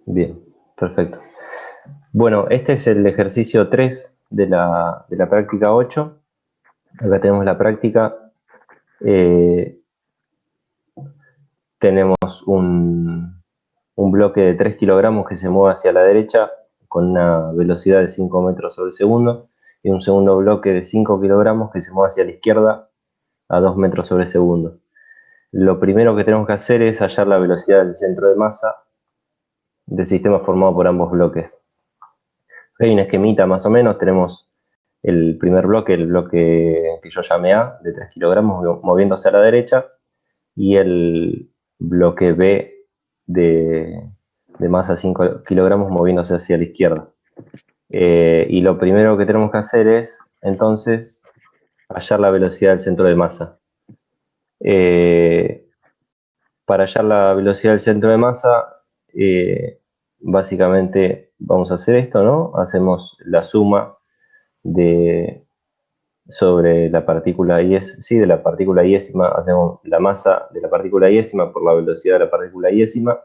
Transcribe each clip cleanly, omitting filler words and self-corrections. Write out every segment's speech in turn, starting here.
Bien, perfecto. Bueno, este es el ejercicio 3 de la práctica 8. Acá tenemos la práctica. Tenemos un bloque de 3 kilogramos que se mueve hacia la derecha con una velocidad de 5 metros sobre segundo, y un segundo bloque de 5 kilogramos que se mueve hacia la izquierda a 2 metros sobre segundo. Lo primero que tenemos que hacer es hallar la velocidad del centro de masa del sistema formado por ambos bloques. Hay un esquemita más o menos. Tenemos el primer bloque, el bloque que yo llamé A, de 3 kilogramos moviéndose a la derecha, y el bloque B de masa 5 kilogramos moviéndose hacia la izquierda. Y lo primero que tenemos que hacer es, entonces, hallar la velocidad del centro de masa. Para hallar la velocidad del centro de masa, básicamente vamos a hacer esto, ¿no? Hacemos la suma sobre la partícula de la partícula iésima, hacemos la masa de la partícula iésima por la velocidad de la partícula iésima.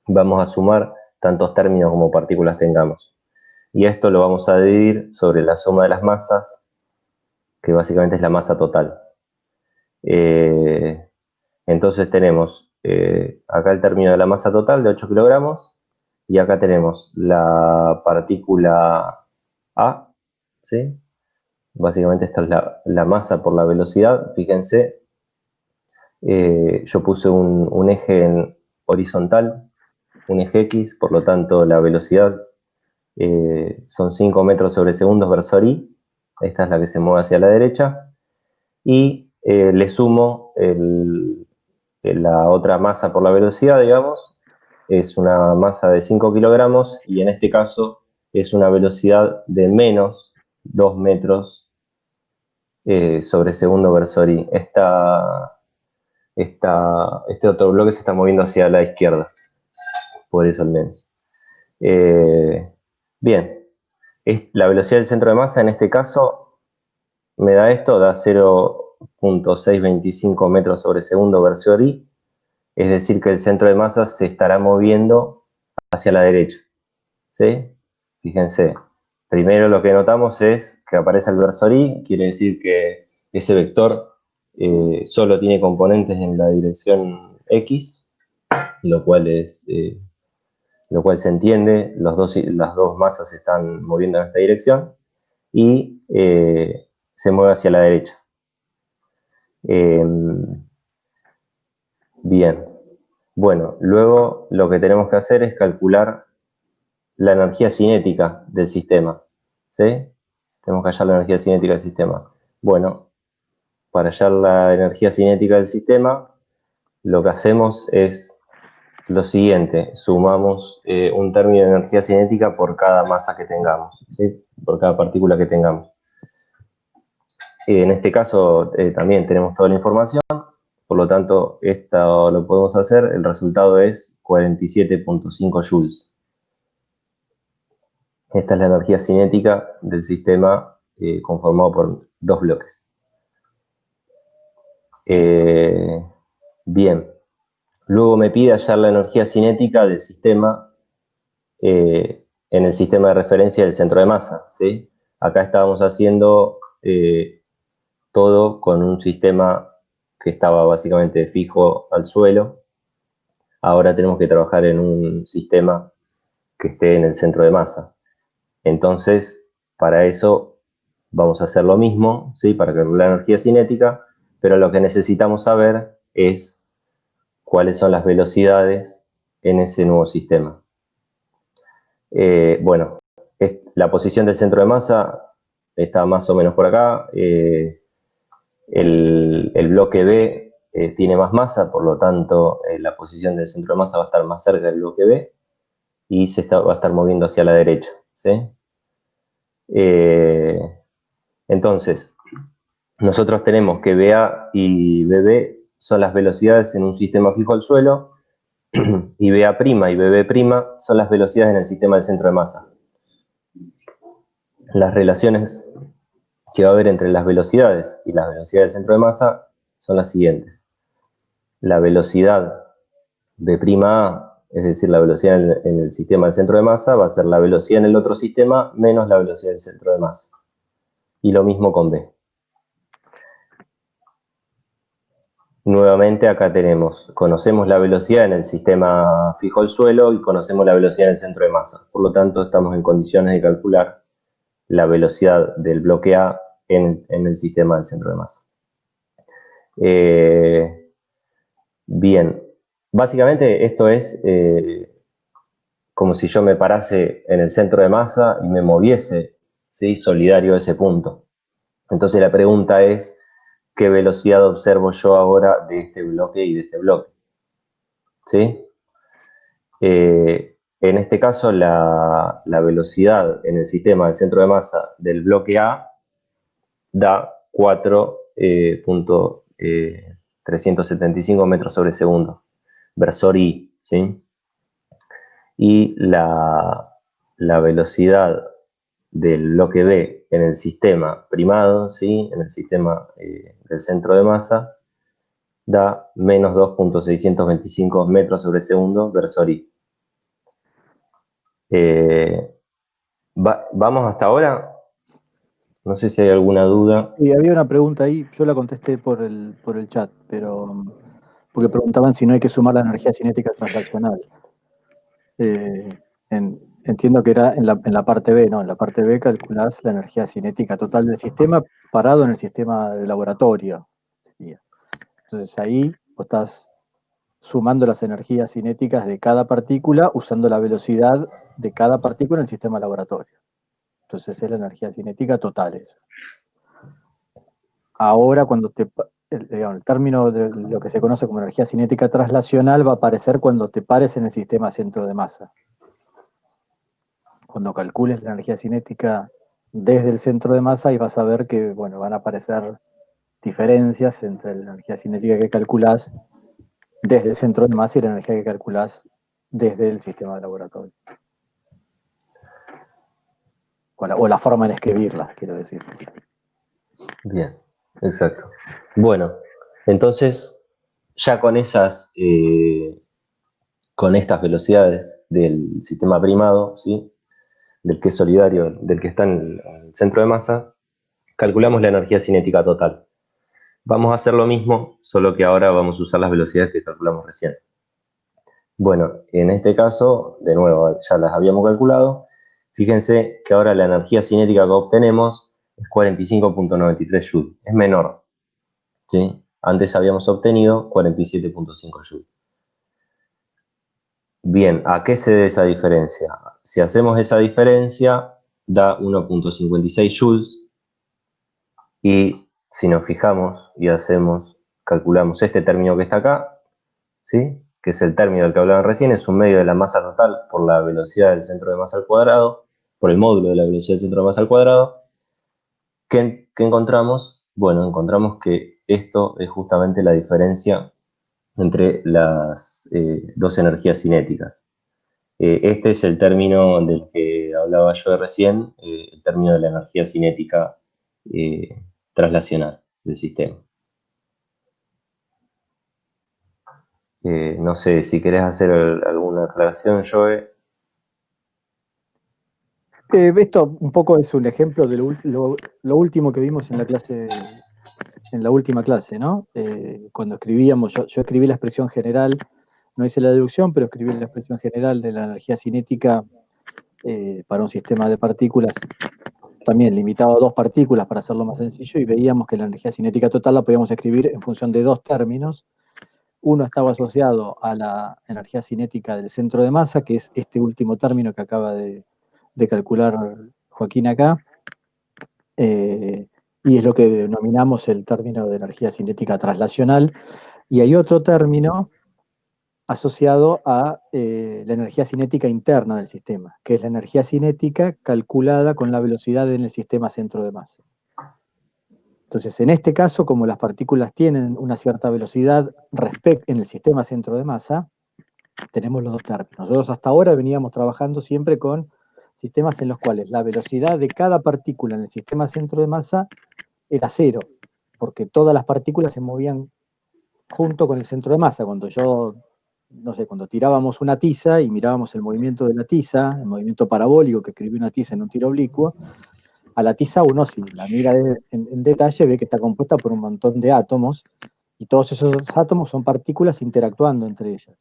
Vamos a sumar tantos términos como partículas tengamos. Y esto lo vamos a dividir sobre la suma de las masas, que básicamente es la masa total. Entonces tenemos acá el término de la masa total de 8 kilogramos, y acá tenemos la partícula A, ¿sí? Básicamente esta es la masa por la velocidad. Fíjense, yo puse un eje en horizontal, un eje X, por lo tanto la velocidad son 5 metros sobre segundos versor I. Esta es la que se mueve hacia la derecha. Y le sumo la otra masa por la velocidad, digamos. Es una masa de 5 kilogramos, y en este caso es una velocidad de menos 2 metros sobre segundo versor I. Este otro bloque se está moviendo hacia la izquierda, por eso al menos. Bien, la velocidad del centro de masa en este caso me da esto, da 0.625 metros sobre segundo versor I, es decir que el centro de masa se estará moviendo hacia la derecha, ¿sí? Fíjense, primero lo que notamos es que aparece el versor I, quiere decir que ese vector solo tiene componentes en la dirección X, lo cual se entiende. Las dos masas se están moviendo en esta dirección, y se mueve hacia la derecha. Bien, bueno, luego lo que tenemos que hacer es calcular la energía cinética del sistema, ¿sí? Tenemos que hallar la energía cinética del sistema. Bueno, para hallar la energía cinética del sistema, lo que hacemos es lo siguiente: sumamos un término de energía cinética por cada masa que tengamos, ¿sí? Por cada partícula que tengamos. En este caso también tenemos toda la información, por lo tanto esto lo podemos hacer. El resultado es 47.5 joules. Esta es la energía cinética del sistema conformado por dos bloques. Bien, luego me pide hallar la energía cinética del sistema en el sistema de referencia del centro de masa, ¿sí? Acá estábamos haciendo todo con un sistema que estaba básicamente fijo al suelo. Ahora tenemos que trabajar en un sistema que esté en el centro de masa. Entonces, para eso vamos a hacer lo mismo, ¿sí? Para calcular la energía cinética, pero lo que necesitamos saber es cuáles son las velocidades en ese nuevo sistema. Bueno, la posición del centro de masa está más o menos por acá. El bloque B tiene más masa, por lo tanto la posición del centro de masa va a estar más cerca del bloque B, y va a estar moviendo hacia la derecha, ¿sí? Entonces, nosotros tenemos que BA y BB son las velocidades en un sistema fijo al suelo, y BA' y BB' son las velocidades en el sistema del centro de masa. Las relaciones que va a haber entre las velocidades y las velocidades del centro de masa son las siguientes. La velocidad B'A, es decir, la velocidad en el sistema del centro de masa, va a ser la velocidad en el otro sistema menos la velocidad del centro de masa. Y lo mismo con B. Nuevamente acá conocemos la velocidad en el sistema fijo al suelo y conocemos la velocidad en el centro de masa. Por lo tanto, estamos en condiciones de calcular la velocidad del bloque A en el sistema del centro de masa. Bien, básicamente esto es como si yo me parase en el centro de masa y me moviese, ¿sí?, solidario a ese punto. Entonces la pregunta es, ¿qué velocidad observo yo ahora de este bloque y de este bloque? ¿Sí? En este caso, la velocidad en el sistema del centro de masa del bloque A da 4.375 metros sobre segundo, versor I, ¿sí? Y la velocidad del bloque B en el sistema primado, ¿sí?, en el sistema del centro de masa, da menos 2.625 metros sobre segundo, versor I. ¿Vamos hasta ahora? No sé si hay alguna duda. Y había una pregunta ahí, yo la contesté por el chat, pero porque preguntaban si no hay que sumar la energía cinética translacional. Entiendo que era en la parte B, ¿no? En la parte B calculás la energía cinética total del sistema parado en el sistema de laboratorio. Entonces ahí vos estás sumando las energías cinéticas de cada partícula usando la velocidad de cada partícula en el sistema laboratorio. Entonces es la energía cinética total esa. Ahora cuando el término de lo que se conoce como energía cinética translacional va a aparecer cuando te pares en el sistema centro de masa. Cuando calcules la energía cinética desde el centro de masa y vas a ver que, bueno, van a aparecer diferencias entre la energía cinética que calculás desde el centro de masa y la energía que calculás desde el sistema de laboratorio. O la forma de escribirla, quiero decir. Bien, exacto. Bueno, entonces ya con con estas velocidades del sistema primado, ¿sí?, del que es solidario, del que está en el centro de masa, calculamos la energía cinética total. Vamos a hacer lo mismo, solo que ahora vamos a usar las velocidades que calculamos recién. Bueno, en este caso, de nuevo, ya las habíamos calculado. Fíjense que ahora la energía cinética que obtenemos es 45.93 joules, es menor, ¿sí? Antes habíamos obtenido 47.5 joules. Bien, ¿a qué se debe esa diferencia? Si hacemos esa diferencia, da 1.56 joules, y si nos fijamos y calculamos este término que está acá, ¿sí?, que es el término del que hablaban recién, es un medio de la masa total por la velocidad del centro de masa al cuadrado, por el módulo de la velocidad del centro de masa al cuadrado. ¿Qué encontramos? Bueno, encontramos que esto es justamente la diferencia entre las dos energías cinéticas. Este es el término del que hablaba yo recién, el término de la energía cinética translacional del sistema. No sé si querés hacer alguna aclaración, Joe. Esto un poco es un ejemplo de lo último que vimos en la clase, en la última clase, ¿no? Cuando escribíamos, yo escribí la expresión general, no hice la deducción, pero escribí la expresión general de la energía cinética para un sistema de partículas, también limitado a dos partículas para hacerlo más sencillo, y veíamos que la energía cinética total la podíamos escribir en función de dos términos. Uno estaba asociado a la energía cinética del centro de masa, que es este último término que acaba de calcular Joaquín acá, y es lo que denominamos el término de energía cinética translacional. Y hay otro término asociado a la energía cinética interna del sistema, que es la energía cinética calculada con la velocidad en el sistema centro de masa. Entonces, en este caso, como las partículas tienen una cierta velocidad en el sistema centro de masa, tenemos los dos términos. Nosotros hasta ahora veníamos trabajando siempre con sistemas en los cuales la velocidad de cada partícula en el sistema centro de masa era cero, porque todas las partículas se movían junto con el centro de masa. Cuando yo no sé, cuando tirábamos una tiza y mirábamos el movimiento de la tiza, el movimiento parabólico que escribió una tiza en un tiro oblicuo, a la tiza uno, si la mira en detalle, ve que está compuesta por un montón de átomos, y todos esos átomos son partículas interactuando entre ellas.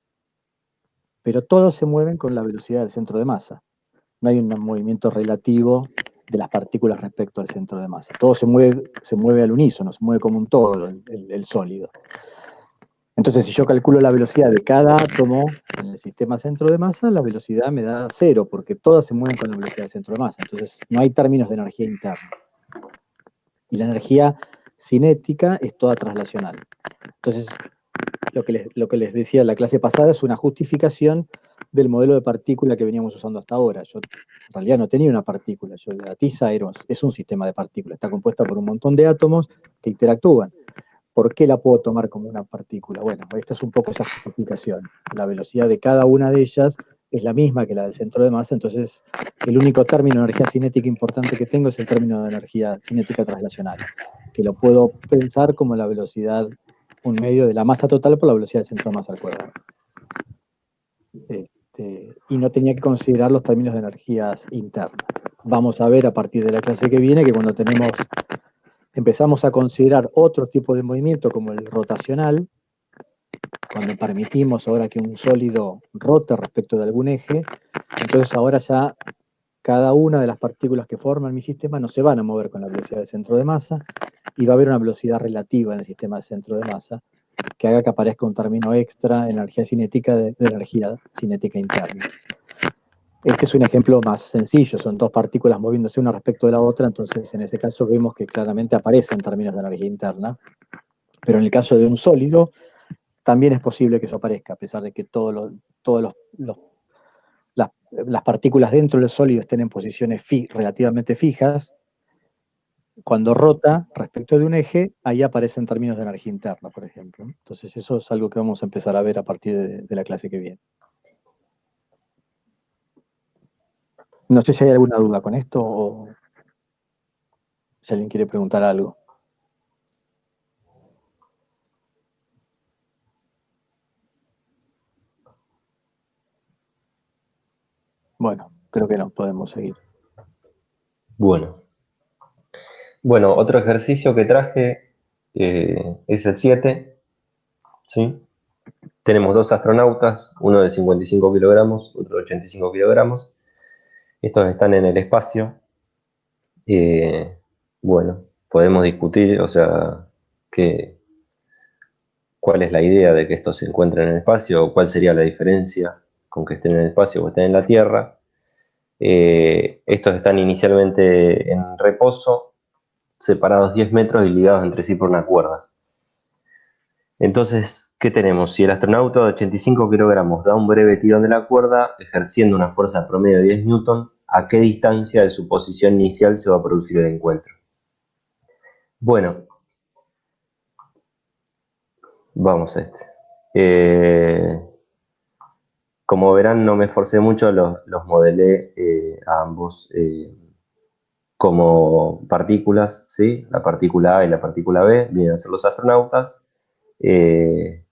Pero todos se mueven con la velocidad del centro de masa. No hay un movimiento relativo de las partículas respecto al centro de masa. Todo se mueve al unísono, se mueve como un todo el sólido. Entonces, si yo calculo la velocidad de cada átomo en el sistema centro de masa, la velocidad me da 0, porque todas se mueven con la velocidad del centro de masa. Entonces, no hay términos de energía interna. Y la energía cinética es toda traslacional. Entonces, lo que les decía en la clase pasada es una justificación del modelo de partícula que veníamos usando hasta ahora. Yo en realidad no tenía una partícula, la tiza es un sistema de partículas, está compuesta por un montón de átomos que interactúan. ¿Por qué la puedo tomar como una partícula? Bueno, esta es un poco esa justificación. La velocidad de cada una de ellas es la misma que la del centro de masa, entonces el único término de energía cinética importante que tengo es el término de energía cinética traslacional, que lo puedo pensar como la velocidad, un medio de la masa total por la velocidad del centro de masa al cuadrado. Y no tenía que considerar los términos de energías internas. Vamos a ver a partir de la clase que viene que cuando empezamos a considerar otro tipo de movimiento como el rotacional, cuando permitimos ahora que un sólido rote respecto de algún eje, entonces ahora ya cada una de las partículas que forman mi sistema no se van a mover con la velocidad del centro de masa, y va a haber una velocidad relativa en el sistema de centro de masa que haga que aparezca un término extra en energía cinética de energía cinética interna. Este es un ejemplo más sencillo, son dos partículas moviéndose una respecto de la otra, entonces en ese caso vemos que claramente aparece en términos de energía interna, pero en el caso de un sólido también es posible que eso aparezca, a pesar de que las partículas dentro del sólido estén en posiciones relativamente fijas. Cuando rota respecto de un eje, ahí aparecen términos de energía interna, por ejemplo. Entonces eso es algo que vamos a empezar a ver a partir de la clase que viene. No sé si hay alguna duda con esto o si alguien quiere preguntar algo. Bueno, creo que nos podemos seguir. Bueno, otro ejercicio que traje es el 7, ¿sí? Tenemos dos astronautas, uno de 55 kilogramos, otro de 85 kilogramos. Estos están en el espacio. Bueno, podemos discutir, o sea, cuál es la idea de que estos se encuentren en el espacio, o cuál sería la diferencia con que estén en el espacio o estén en la Tierra. Estos están inicialmente en reposo, separados 10 metros y ligados entre sí por una cuerda. Entonces, ¿qué tenemos? Si el astronauta de 85 kilogramos da un breve tirón de la cuerda, ejerciendo una fuerza promedio de 10 newton, ¿a qué distancia de su posición inicial se va a producir el encuentro? Bueno, vamos a este. Como verán, no me esforcé mucho, los modelé a ambos como partículas, ¿sí? La partícula A y la partícula B vienen a ser los astronautas. El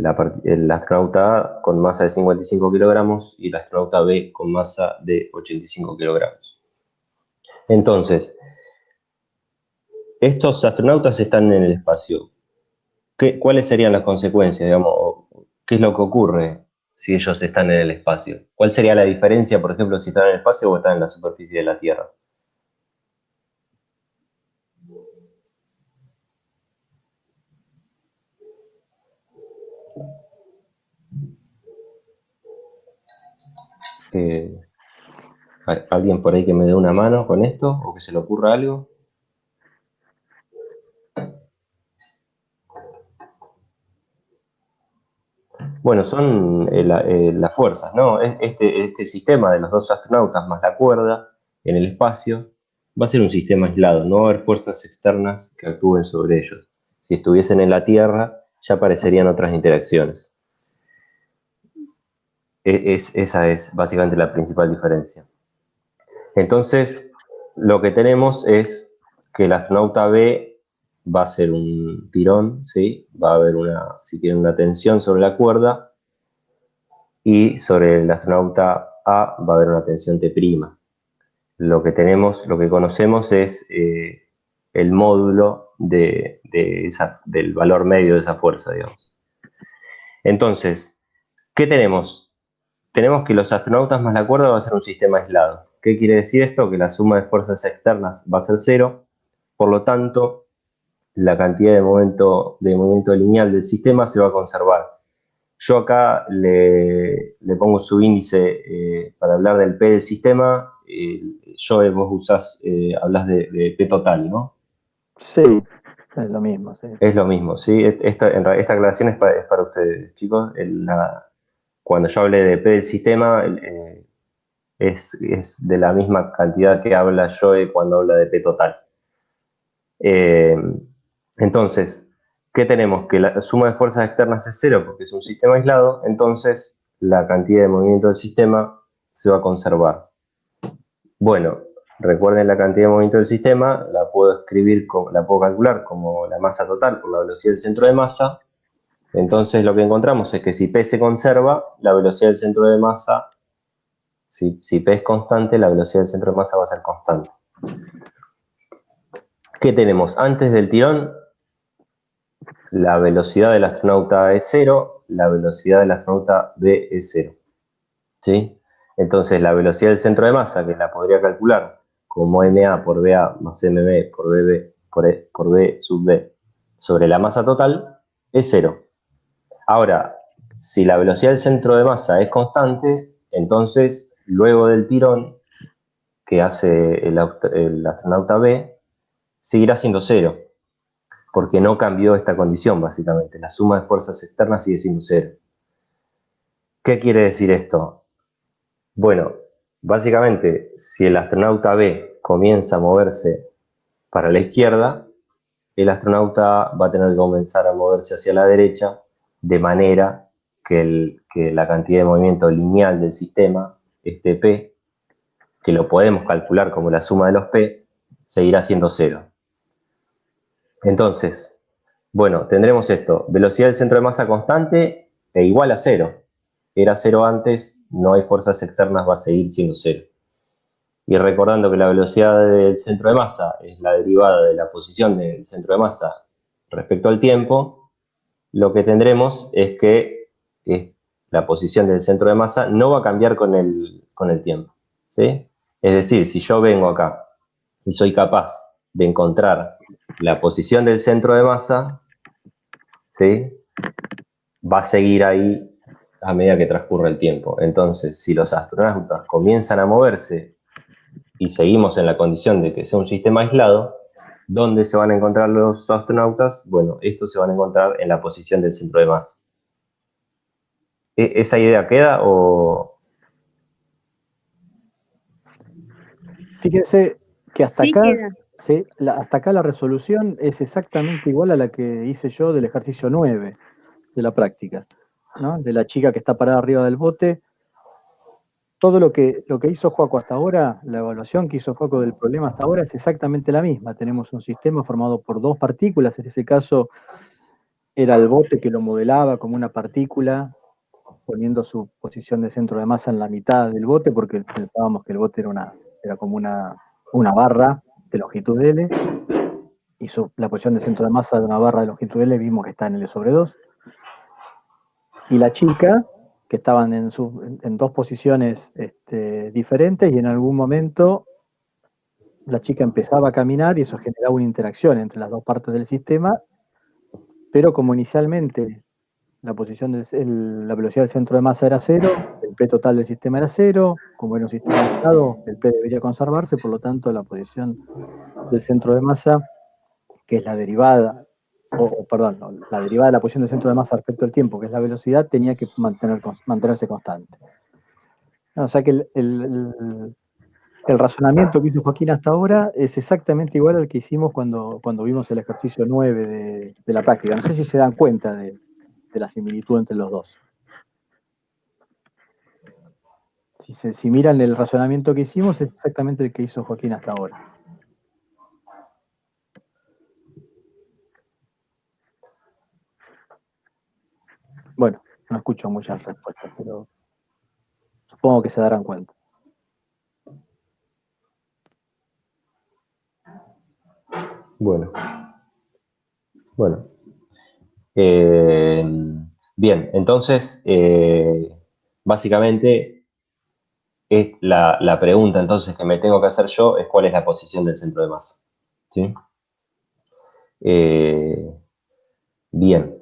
astronauta A con masa de 55 kilogramos y el astronauta B con masa de 85 kilogramos. Entonces, estos astronautas están en el espacio. ¿Cuáles serían las consecuencias, digamos? ¿Qué es lo que ocurre si ellos están en el espacio? ¿Cuál sería la diferencia, por ejemplo, si están en el espacio o están en la superficie de la Tierra? ¿Alguien por ahí que me dé una mano con esto o que se le ocurra algo? Bueno, son las fuerzas, ¿no? Este sistema de los dos astronautas más la cuerda en el espacio va a ser un sistema aislado, no va a haber fuerzas externas que actúen sobre ellos. Si estuviesen en la Tierra, ya aparecerían otras interacciones. Esa es básicamente la principal diferencia. Entonces, lo que tenemos es que el astronauta B va a ser un tirón, ¿sí? Va a haber si tiene una tensión sobre la cuerda, y sobre el astronauta A va a haber una tensión T'. Lo que conocemos es el módulo del valor medio de esa fuerza, digamos. Entonces, ¿qué tenemos? Tenemos que los astronautas más la cuerda va a ser un sistema aislado. ¿Qué quiere decir esto? Que la suma de fuerzas externas va a ser cero, por lo tanto, la cantidad de movimiento lineal del sistema se va a conservar. Yo acá le pongo su índice para hablar del P del sistema. Vos hablas de P total, ¿no? Sí, es lo mismo, sí. Es lo mismo, ¿sí? Esta aclaración es para ustedes, chicos. Cuando yo hablé de P del sistema, es de la misma cantidad que habla Joe cuando habla de P total. Eh, entonces, ¿qué tenemos? Que la suma de fuerzas externas es cero porque es un sistema aislado, entonces la cantidad de movimiento del sistema se va a conservar. Bueno, recuerden la cantidad de movimiento del sistema, la puedo calcular como la masa total por la velocidad del centro de masa. Entonces lo que encontramos es que si P se conserva, la velocidad del centro de masa, si P es constante, la velocidad del centro de masa va a ser constante. ¿Qué tenemos? Antes del tirón, la velocidad del astronauta A es cero, la velocidad del astronauta B es cero. ¿Sí? Entonces la velocidad del centro de masa, que la podría calcular como ma por ba más mb por bb por b sub b sobre la masa total, es cero. Ahora, si la velocidad del centro de masa es constante, entonces luego del tirón que hace el astronauta B, seguirá siendo cero, porque no cambió esta condición, básicamente. La suma de fuerzas externas sigue siendo cero. ¿Qué quiere decir esto? Bueno, básicamente, si el astronauta B comienza a moverse para la izquierda, el astronauta A va a tener que comenzar a moverse hacia la derecha, de manera que la cantidad de movimiento lineal del sistema, este P, que lo podemos calcular como la suma de los P, seguirá siendo cero. Entonces, bueno, tendremos esto, velocidad del centro de masa constante e igual a cero. Era cero antes, no hay fuerzas externas, va a seguir siendo cero. Y recordando que la velocidad del centro de masa es la derivada de la posición del centro de masa respecto al tiempo, lo que tendremos es que la posición del centro de masa no va a cambiar con el tiempo, ¿sí? Es decir, si yo vengo acá y soy capaz de encontrar la posición del centro de masa, ¿sí? Va a seguir ahí a medida que transcurre el tiempo. Entonces, si los astronautas comienzan a moverse y seguimos en la condición de que sea un sistema aislado, ¿dónde se van a encontrar los astronautas? Bueno, estos se van a encontrar en la posición del centro de masa. ¿Esa idea queda o...? Fíjense que hasta Sí acá, queda. ¿sí? Hasta acá la resolución es exactamente igual a la que hice yo del ejercicio 9 de la práctica, ¿no? De la chica que está parada arriba del bote. Todo lo que hizo Joaco hasta ahora, la evaluación que hizo Joaco del problema hasta ahora es exactamente la misma. Tenemos un sistema formado por dos partículas, en ese caso era el bote que lo modelaba como una partícula, poniendo su posición de centro de masa en la mitad del bote, porque pensábamos que el bote era como una barra de longitud L, y la posición de centro de masa de una barra de longitud L vimos que está en L sobre 2. Y la chica, que estaban en dos posiciones diferentes, y en algún momento la chica empezaba a caminar y eso generaba una interacción entre las dos partes del sistema, pero como inicialmente la velocidad del centro de masa era cero, el P total del sistema era cero, como era un sistema aislado, el P debería conservarse, por lo tanto la posición del centro de masa, que es la derivada, perdón, no, la derivada de la posición del centro de masa respecto al tiempo, que es la velocidad, tenía que mantenerse constante. O sea que el razonamiento que hizo Joaquín hasta ahora es exactamente igual al que hicimos cuando vimos el ejercicio 9 de la práctica. No sé si se dan cuenta de la similitud entre los dos. Si miran el razonamiento que hicimos, es exactamente el que hizo Joaquín hasta ahora. Bueno, no escucho muchas respuestas, pero supongo que se darán cuenta. Bueno. Bien, entonces, básicamente, la pregunta entonces que me tengo que hacer yo es cuál es la posición del centro de masa. ¿Sí? Eh, bien,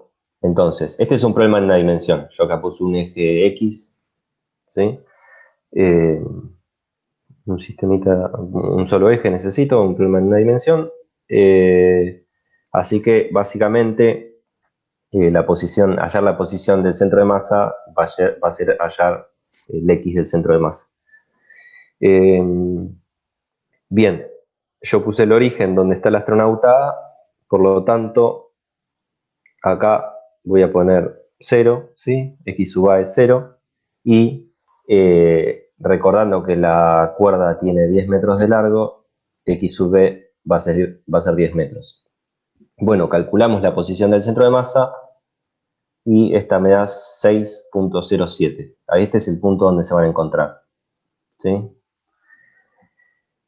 entonces, este es un problema en una dimensión. Yo acá puse un eje X, ¿sí? Un sistemita, un solo eje necesito, un problema en una dimensión. Así que, básicamente, hallar la posición del centro de masa va a ser hallar el X del centro de masa. Bien, yo puse el origen donde está el astronauta A, por lo tanto, acá voy a poner 0, ¿sí? X sub A es 0, y recordando que la cuerda tiene 10 metros de largo, X sub B va a ser 10 metros. Bueno, calculamos la posición del centro de masa, y esta me da 6.07. Ahí este es el punto donde se van a encontrar. ¿Sí?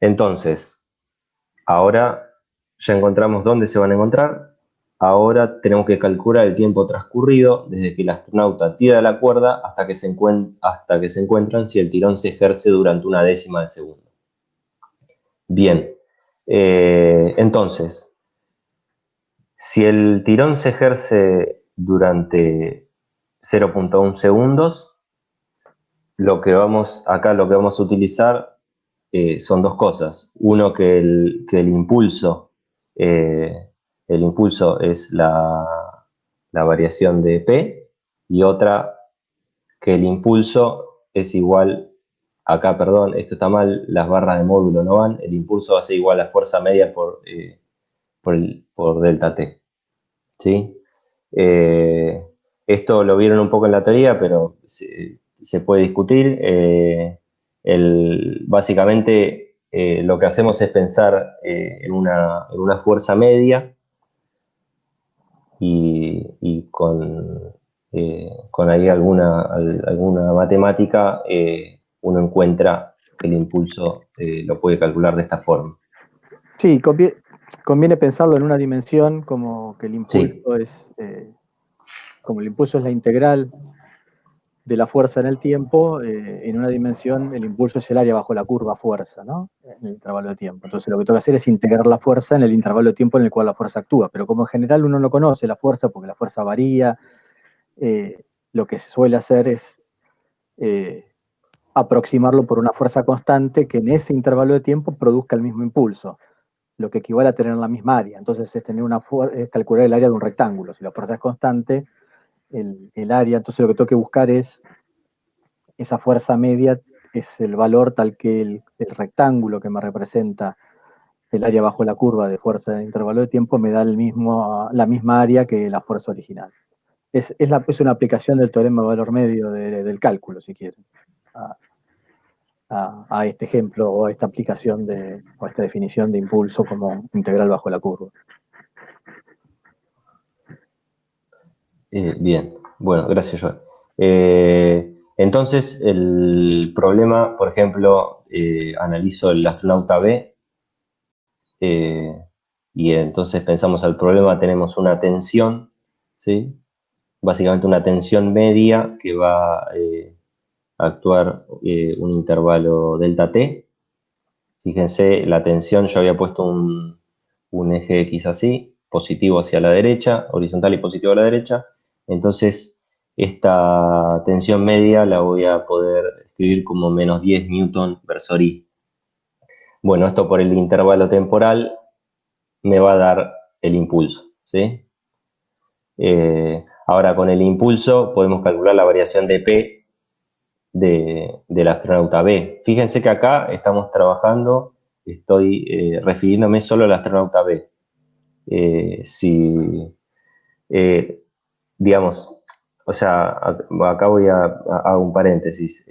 Entonces, ahora ya encontramos dónde se van a encontrar. Ahora tenemos que calcular el tiempo transcurrido desde que el astronauta tira la cuerda hasta que se encuentran si el tirón se ejerce durante una décima de segundo. Bien, entonces, si el tirón se ejerce durante 0.1 segundos, lo que vamos a utilizar son dos cosas. Uno, que el impulso es la variación de P, y otra, que el impulso es igual, acá, perdón, esto está mal, las barras de módulo no van, el impulso va a ser igual a fuerza media por delta T. ¿Sí? Esto lo vieron un poco en la teoría, pero se puede discutir. Básicamente, lo que hacemos es pensar en una fuerza media, y con ahí alguna matemática uno encuentra que el impulso lo puede calcular de esta forma. Sí, conviene pensarlo en una dimensión como que el impulso Sí, como el impulso es la integral de la fuerza en el tiempo, en una dimensión el impulso es el área bajo la curva fuerza, ¿no? En el intervalo de tiempo. Entonces lo que tengo que hacer es integrar la fuerza en el intervalo de tiempo en el cual la fuerza actúa. Pero como en general uno no conoce la fuerza porque la fuerza varía, lo que se suele hacer es aproximarlo por una fuerza constante que en ese intervalo de tiempo produzca el mismo impulso, lo que equivale a tener la misma área. Entonces es calcular el área de un rectángulo. Si la fuerza es constante, el área, entonces lo que tengo que buscar es esa fuerza media, es el valor tal que el rectángulo que me representa el área bajo la curva de fuerza de intervalo de tiempo me da la misma área que la fuerza original. Es una aplicación del teorema de valor medio del cálculo, si quieren, a este ejemplo o a esta aplicación o a esta definición de impulso como integral bajo la curva. Bien, bueno, gracias, Joel. Entonces, el problema, por ejemplo, analizo el astronauta B, y entonces pensamos al problema, tenemos una tensión, ¿sí? Básicamente una tensión media que va a actuar un intervalo delta T. Fíjense, la tensión, yo había puesto un eje X así, positivo hacia la derecha, horizontal y positivo a la derecha. Entonces, esta tensión media la voy a poder escribir como menos 10 newton versor I. Bueno, esto por el intervalo temporal me va a dar el impulso, ¿sí? Ahora, con el impulso podemos calcular la variación de P del astronauta B. Fíjense que acá estamos trabajando, estoy refiriéndome solo al astronauta B. Si, digamos, o sea, acá voy a hago un paréntesis.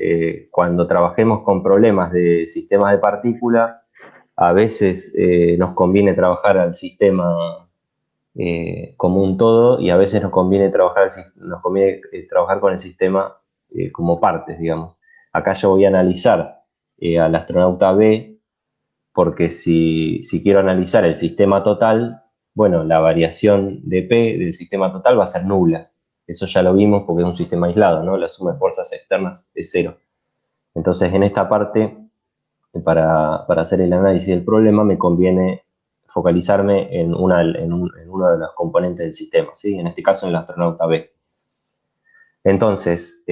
Cuando trabajemos con problemas de sistemas de partícula, a veces nos conviene trabajar al sistema como un todo, y a veces nos conviene trabajar, trabajar con el sistema como partes, digamos. Acá yo voy a analizar al astronauta B, porque si quiero analizar el sistema total, bueno, la variación de P del sistema total va a ser nula. Eso ya lo vimos porque es un sistema aislado, ¿no? La suma de fuerzas externas es cero. Entonces, en esta parte, para hacer el análisis del problema, me conviene focalizarme en uno de los componentes del sistema, ¿sí? En este caso, en el astronauta B. Entonces,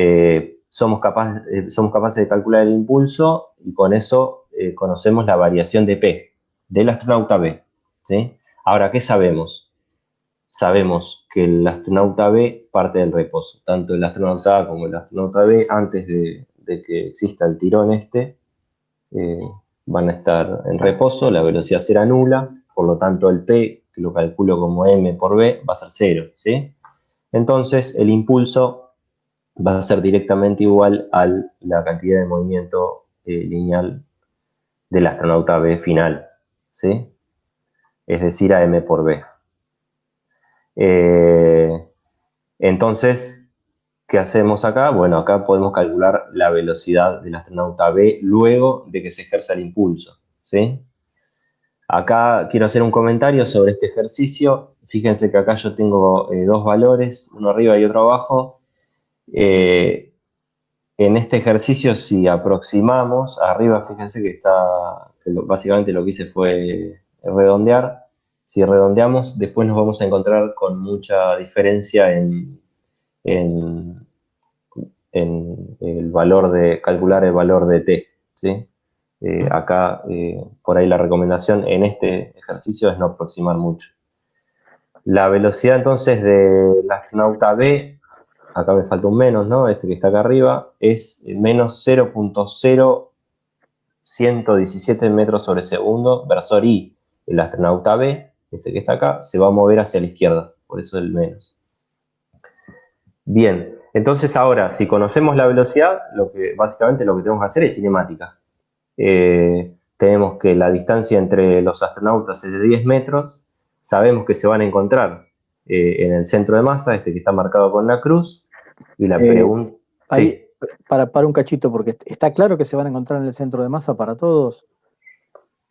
somos capaces de calcular el impulso y con eso conocemos la variación de P del astronauta B, ¿sí? Ahora, ¿qué sabemos? Sabemos que el astronauta B parte del reposo, tanto el astronauta A como el astronauta B, antes de que exista el tirón eh, van a estar en reposo, la velocidad será nula, por lo tanto el P, que lo calculo como M por B, va a ser cero, ¿sí? Entonces el impulso va a ser directamente igual a la cantidad de movimiento lineal del astronauta B final, ¿sí? Es decir, a M por B. Entonces, ¿qué hacemos acá? Bueno, acá podemos calcular la velocidad del astronauta B luego de que se ejerza el impulso, ¿sí? Acá quiero hacer un comentario sobre este ejercicio. Fíjense que acá yo tengo dos valores, uno arriba y otro abajo. En este ejercicio, si aproximamos, arriba fíjense que básicamente lo que hice fue redondear. Si redondeamos, después nos vamos a encontrar con mucha diferencia en, en el valor calcular el valor de t, ¿sí? Acá, por ahí la recomendación en este ejercicio es no aproximar mucho. La velocidad entonces del astronauta B, acá me falta un menos, ¿no? Este que está acá arriba, es menos 0.0117 metros sobre segundo, versor I. El astronauta B, este que está acá, se va a mover hacia la izquierda, por eso el menos. Bien, entonces ahora, si conocemos la velocidad, básicamente lo que tenemos que hacer es cinemática. Tenemos que la distancia entre los astronautas es de 10 metros, sabemos que se van a encontrar en el centro de masa, este que está marcado con la cruz, y la pregunta... Ahí, Sí, para un cachito, porque está claro que se van a encontrar en el centro de masa para todos.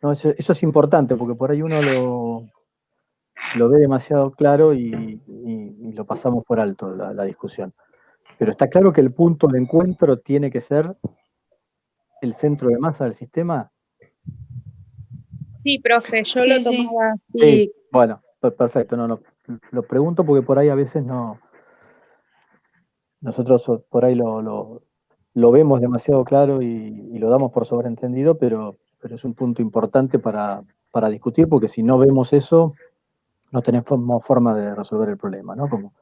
No, eso es importante, porque por ahí uno lo ve demasiado claro y lo pasamos por alto la discusión. Pero está claro que el punto de encuentro tiene que ser el centro de masa del sistema. Sí, profe, yo Sí, lo sí. tomaba así. Sí, bueno, perfecto. No, lo pregunto porque por ahí a veces no. Nosotros por ahí lo vemos demasiado claro y lo damos por sobreentendido, pero es un punto importante para discutir, porque si no vemos eso, no tenemos forma de resolver el problema, ¿no? Como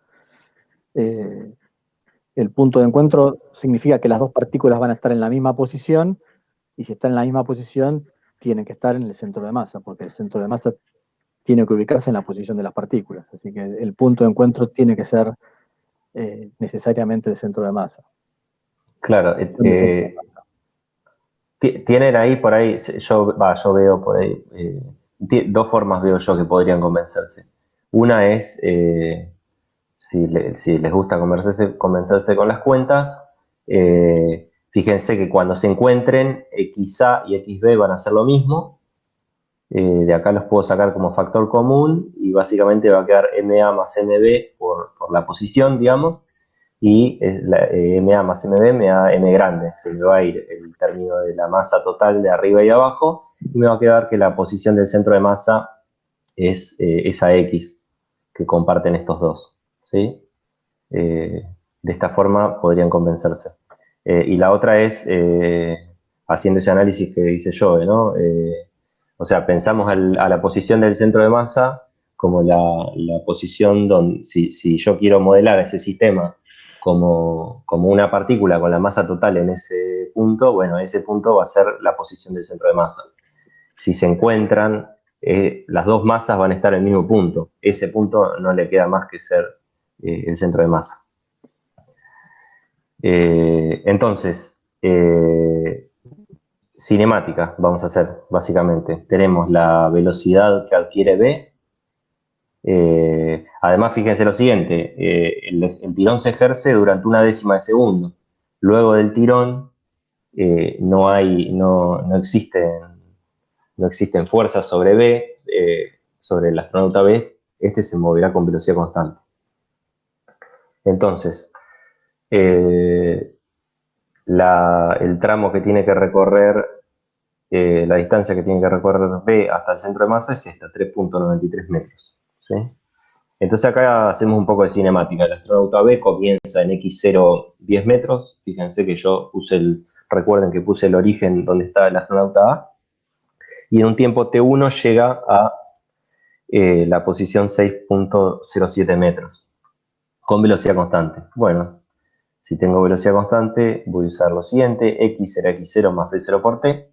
el punto de encuentro significa que las dos partículas van a estar en la misma posición, y si están en la misma posición, tienen que estar en el centro de masa, porque el centro de masa tiene que ubicarse en la posición de las partículas. Así que el punto de encuentro tiene que ser necesariamente el centro de masa. claro. Tienen ahí por ahí, yo veo por ahí, dos formas veo yo que podrían convencerse. Una es, si les gusta convencerse con las cuentas, fíjense que cuando se encuentren, XA y XB van a ser lo mismo. De acá los puedo sacar como factor común y básicamente va a quedar MA más MB por la posición, digamos, y MA más MB me da M grande, se me va a ir el término de la masa total de arriba y abajo, y me va a quedar que la posición del centro de masa es esa X que comparten estos dos, ¿sí? De esta forma podrían convencerse. Y la otra es haciendo ese análisis que hice yo, ¿no? O sea, pensamos a la posición del centro de masa como la posición donde, si yo quiero modelar ese sistema como una partícula con la masa total en ese punto, bueno, ese punto va a ser la posición del centro de masa. Si se encuentran, las dos masas van a estar en el mismo punto. Ese punto no le queda más que ser el centro de masa. Entonces, cinemática vamos a hacer, básicamente. Tenemos la velocidad que adquiere B, Además, fíjense lo siguiente, el tirón se ejerce durante una décima de segundo. Luego del tirón no existen fuerzas sobre B, sobre el astronauta B, este se moverá con velocidad constante. Entonces, el tramo que tiene que recorrer, la distancia que tiene que recorrer B hasta el centro de masa es esta, 3.93 metros. ¿Sí? Entonces acá hacemos un poco de cinemática. El astronauta B comienza en X0 10 metros. Fíjense que yo recuerden que puse el origen donde está el astronauta A. Y en un tiempo T1 llega a la posición 6.07 metros con velocidad constante. Bueno, si tengo velocidad constante voy a usar lo siguiente. X será X0 más B0 por T,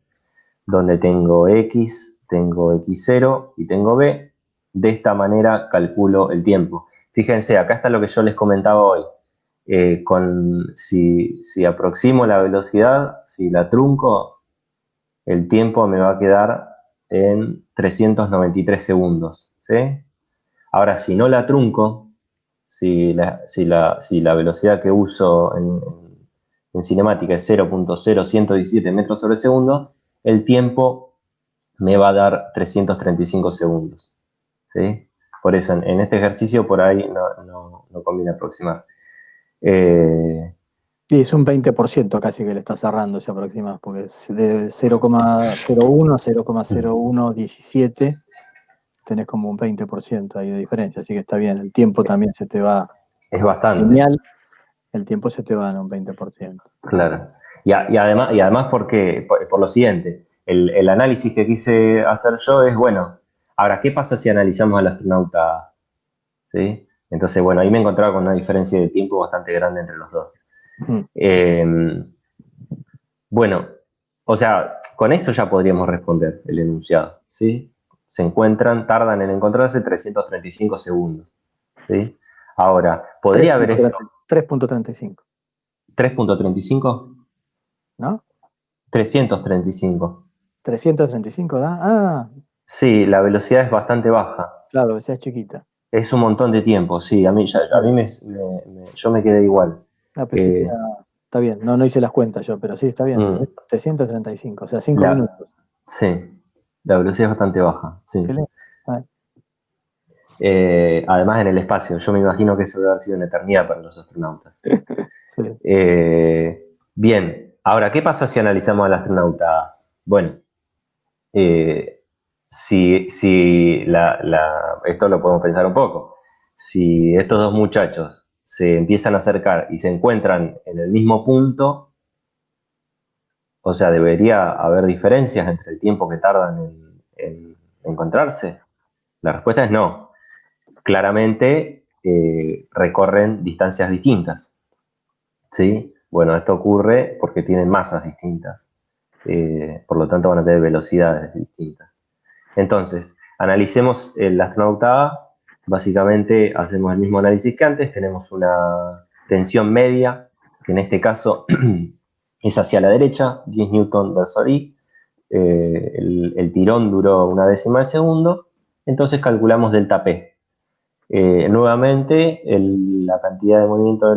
donde tengo X, tengo X0 y tengo B. De esta manera calculo el tiempo. Fíjense, acá está lo que yo les comentaba hoy. Si aproximo la velocidad, si la trunco, el tiempo me va a quedar en 393 segundos. ¿Sí? Ahora, si no la trunco, si la velocidad que uso en cinemática es 0.0117 metros sobre segundo, el tiempo me va a dar 335 segundos. ¿Sí? Por eso, en este ejercicio, por ahí no conviene aproximar. Sí, es un 20% casi que le está cerrando, se aproxima, porque es de 0,01 a 0,0117 tenés como un 20% ahí de diferencia, así que está bien. El tiempo también se te va, Es bastante. lineal, el tiempo se te va en un 20%. Claro. Y además porque, por lo siguiente, el análisis que quise hacer yo es, bueno, ahora, ¿qué pasa si analizamos al astronauta A? ¿Sí? Entonces, bueno, ahí me encontraba con una diferencia de tiempo bastante grande entre los dos. Mm. Bueno, o sea, con esto ya podríamos responder el enunciado, ¿sí? Tardan en encontrarse 335 segundos, ¿sí? Ahora, podría haber esto, 3.35, 3.35, ¿no? 335. 335, ¿da? Ah, Sí, la velocidad es bastante baja. claro, esa es chiquita. Es un montón de tiempo, sí, a mí Claro. yo me quedé igual. Pensé que Eh, está bien, no hice las cuentas yo, pero sí, está bien. mm, 335, o sea, 5 la, minutos. sí, la velocidad es bastante baja, sí. Qué lindo. Ah, Además en el espacio, yo me imagino que eso debe haber sido una eternidad para los astronautas. sí. Bien, ahora, ¿qué pasa si analizamos al astronauta? Bueno, eh, esto lo podemos pensar un poco. Si estos dos muchachos se empiezan a acercar y se encuentran en el mismo punto, o sea, debería haber diferencias entre el tiempo que tardan en encontrarse. La respuesta es no. Claramente recorren distancias distintas. ¿Sí? Bueno, esto ocurre porque tienen masas distintas. Por lo tanto, van a tener velocidades distintas. Entonces, analicemos el astronauta A. Básicamente, hacemos el mismo análisis que antes. Tenemos una tensión media, que en este caso es hacia la derecha, 10 newton versus I. El tirón duró una décima de segundo. Entonces, calculamos delta P. Nuevamente, la cantidad de movimiento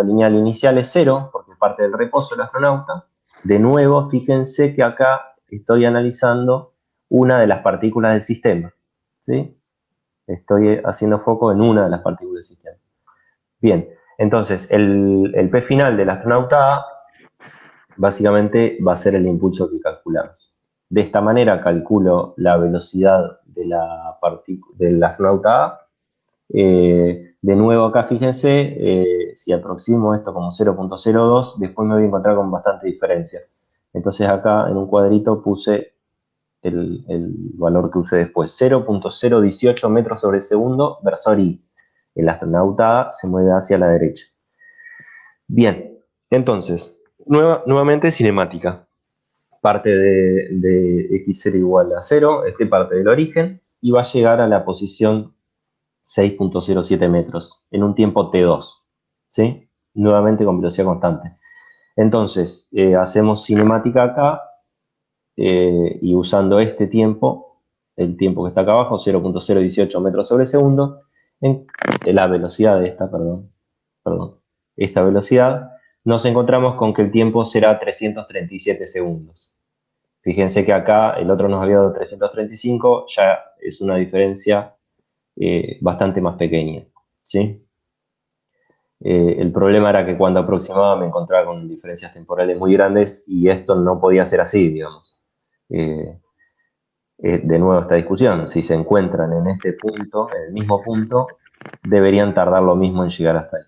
lineal inicial es cero, porque parte del reposo del astronauta. De nuevo, fíjense que acá estoy analizando una de las partículas del sistema. ¿Sí? Estoy haciendo foco en una de las partículas del sistema. Bien, entonces el P final del astronauta A básicamente va a ser el impulso que calculamos. De esta manera calculo la velocidad del astronauta A. De nuevo acá fíjense, si aproximo esto como 0.02, después me voy a encontrar con bastante diferencia. Entonces acá en un cuadrito puse el valor que usé después, 0.018 metros sobre segundo versus I. El astronauta se mueve hacia la derecha. Bien, entonces, nuevamente cinemática. Parte de x0 igual a 0, este parte del origen, y va a llegar a la posición 6.07 metros en un tiempo T2, ¿sí? Nuevamente con velocidad constante. Entonces, hacemos cinemática acá y usando este tiempo el tiempo que está acá abajo, 0.018 metros sobre segundo, en la velocidad de esta, esta velocidad, nos encontramos con que el tiempo será 337 segundos. Fíjense que acá el otro nos había dado 335, ya es una diferencia bastante más pequeña, ¿sí? El problema era que cuando aproximaba me encontraba con diferencias temporales muy grandes y esto no podía ser así, digamos. Eh, de nuevo esta discusión, si se encuentran en este punto, en el mismo punto, deberían tardar lo mismo en llegar hasta ahí.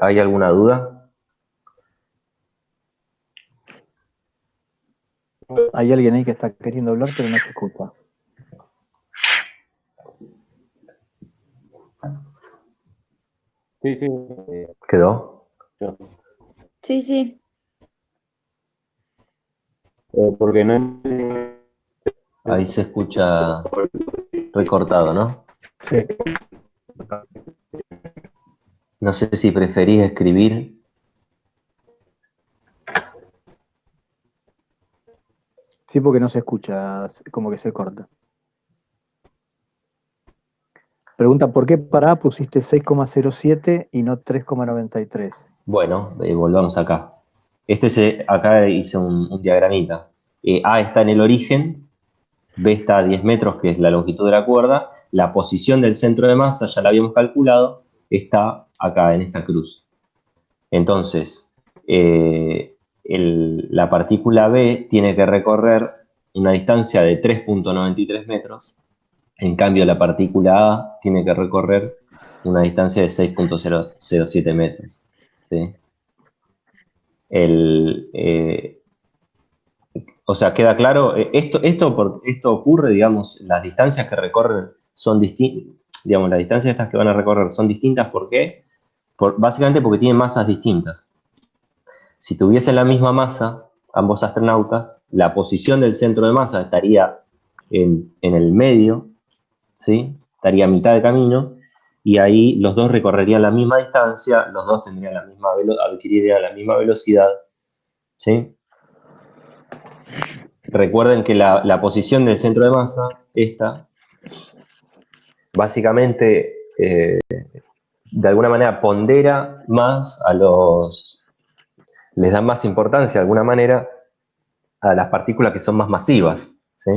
¿Hay alguna duda? Hay alguien ahí que está queriendo hablar, pero no se escucha. Sí, sí. ¿Quedó? Sí, sí. Porque no. Ahí se escucha recortado, ¿no? Sí. No sé si preferís escribir. Sí, porque no se escucha, como que se corta. Pregunta, ¿por qué para A pusiste 6,07 y no 3,93? Bueno, volvamos acá. Acá hice un diagramita. A está en el origen, B está a 10 metros, que es la longitud de la cuerda. La posición del centro de masa, ya la habíamos calculado, está acá en esta cruz. Entonces, la partícula B tiene que recorrer una distancia de 3.93 metros. En cambio, la partícula A tiene que recorrer una distancia de 6.007 metros. ¿Sí? O sea, queda claro, esto ocurre, digamos, las distancias que recorren son distintas, digamos, las distancias estas que van a recorrer son distintas, ¿por qué? Básicamente porque tienen masas distintas. Si tuviesen la misma masa, ambos astronautas, la posición del centro de masa estaría en el medio, ¿sí? Estaría a mitad de camino, y ahí los dos recorrerían la misma distancia, los dos tendrían adquirirían la misma velocidad, ¿sí? Recuerden que la posición del centro de masa, esta, básicamente, de alguna manera pondera más les da más importancia de alguna manera a las partículas que son más masivas, ¿sí?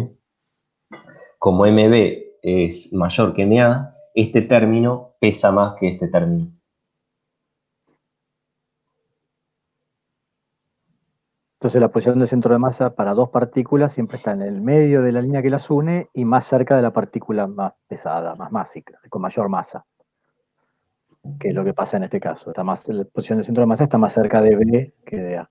Como MB es mayor que MA, este término pesa más que este término. Entonces la posición del centro de masa para dos partículas siempre está en el medio de la línea que las une y más cerca de la partícula más pesada, más másica, con mayor masa, que es lo que pasa en este caso. La posición del centro de masa está más cerca de B que de A.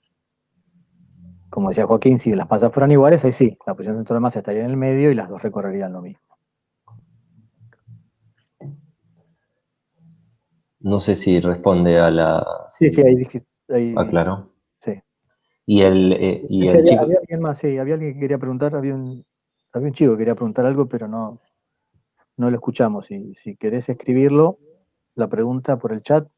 Como decía Joaquín, si las masas fueran iguales, ahí sí, la posición del centro de masa estaría en el medio y las dos recorrerían lo mismo. No sé si responde a la... Sí, sí, ahí Si dije, ahí, aclaró. sí. Y Sí, el chico... había alguien más, sí, había alguien que quería preguntar, había un chico que quería preguntar algo, pero no lo escuchamos. Si querés escribirlo, la pregunta por el chat.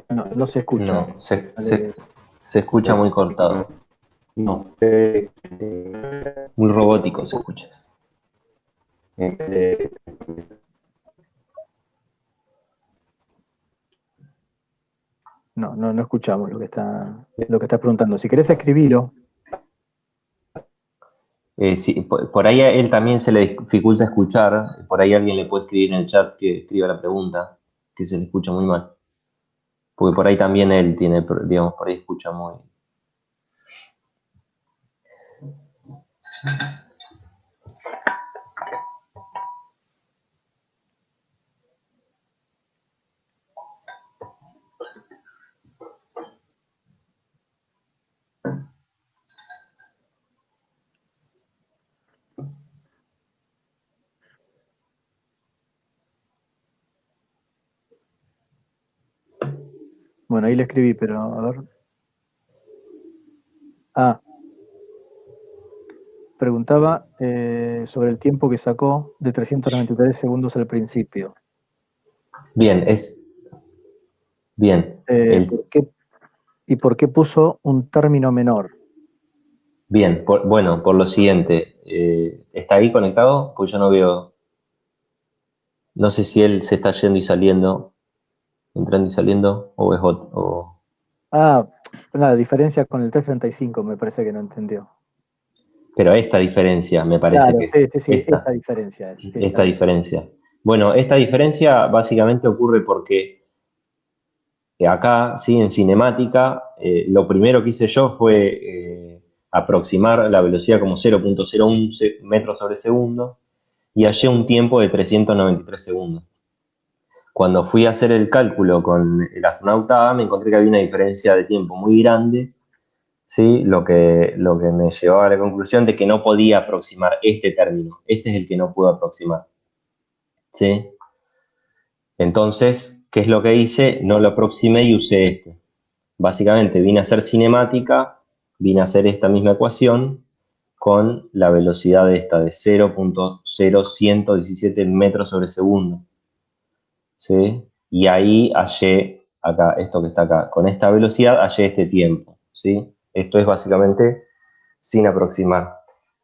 No se escucha. No, se escucha muy cortado, No. muy robótico se escucha. No escuchamos lo que está preguntando. Si querés escribilo, Sí, por ahí a él también se le dificulta escuchar, por ahí alguien le puede escribir en el chat que escriba la pregunta, que se le escucha muy mal. Porque por ahí también él tiene, digamos, por ahí escucha muy... bueno, ahí le escribí, pero a ver. Ah, preguntaba sobre el tiempo que sacó de 393 segundos al principio. Bien, bien. ¿Por qué puso un término menor? Bien, bueno, por lo siguiente, ¿está ahí conectado? Pues yo no veo, no sé si él se está yendo y saliendo, entrando y saliendo, o es otro. Ah, la diferencia con el 335 me parece que no entendió. Pero esta diferencia me parece Claro, que sí, es sí, sí, esta diferencia es. Sí, esta diferencia. Bueno, esta diferencia básicamente ocurre porque acá, sí, en cinemática, lo primero que hice yo fue aproximar la velocidad como 0.01 metros sobre segundo y hallé un tiempo de 393 segundos. Cuando fui a hacer el cálculo con el astronauta A, me encontré que había una diferencia de tiempo muy grande, ¿sí? Lo que me llevaba a la conclusión de que no podía aproximar este término. Este es el que no puedo aproximar, ¿sí? Entonces, ¿qué es lo que hice? No lo aproximé y usé este. Básicamente vine a hacer cinemática, vine a hacer esta misma ecuación con la velocidad de esta de 0.0117 metros sobre segundo, ¿sí? Y ahí hallé acá, esto que está acá, con esta velocidad hallé este tiempo, ¿sí? Esto es básicamente sin aproximar,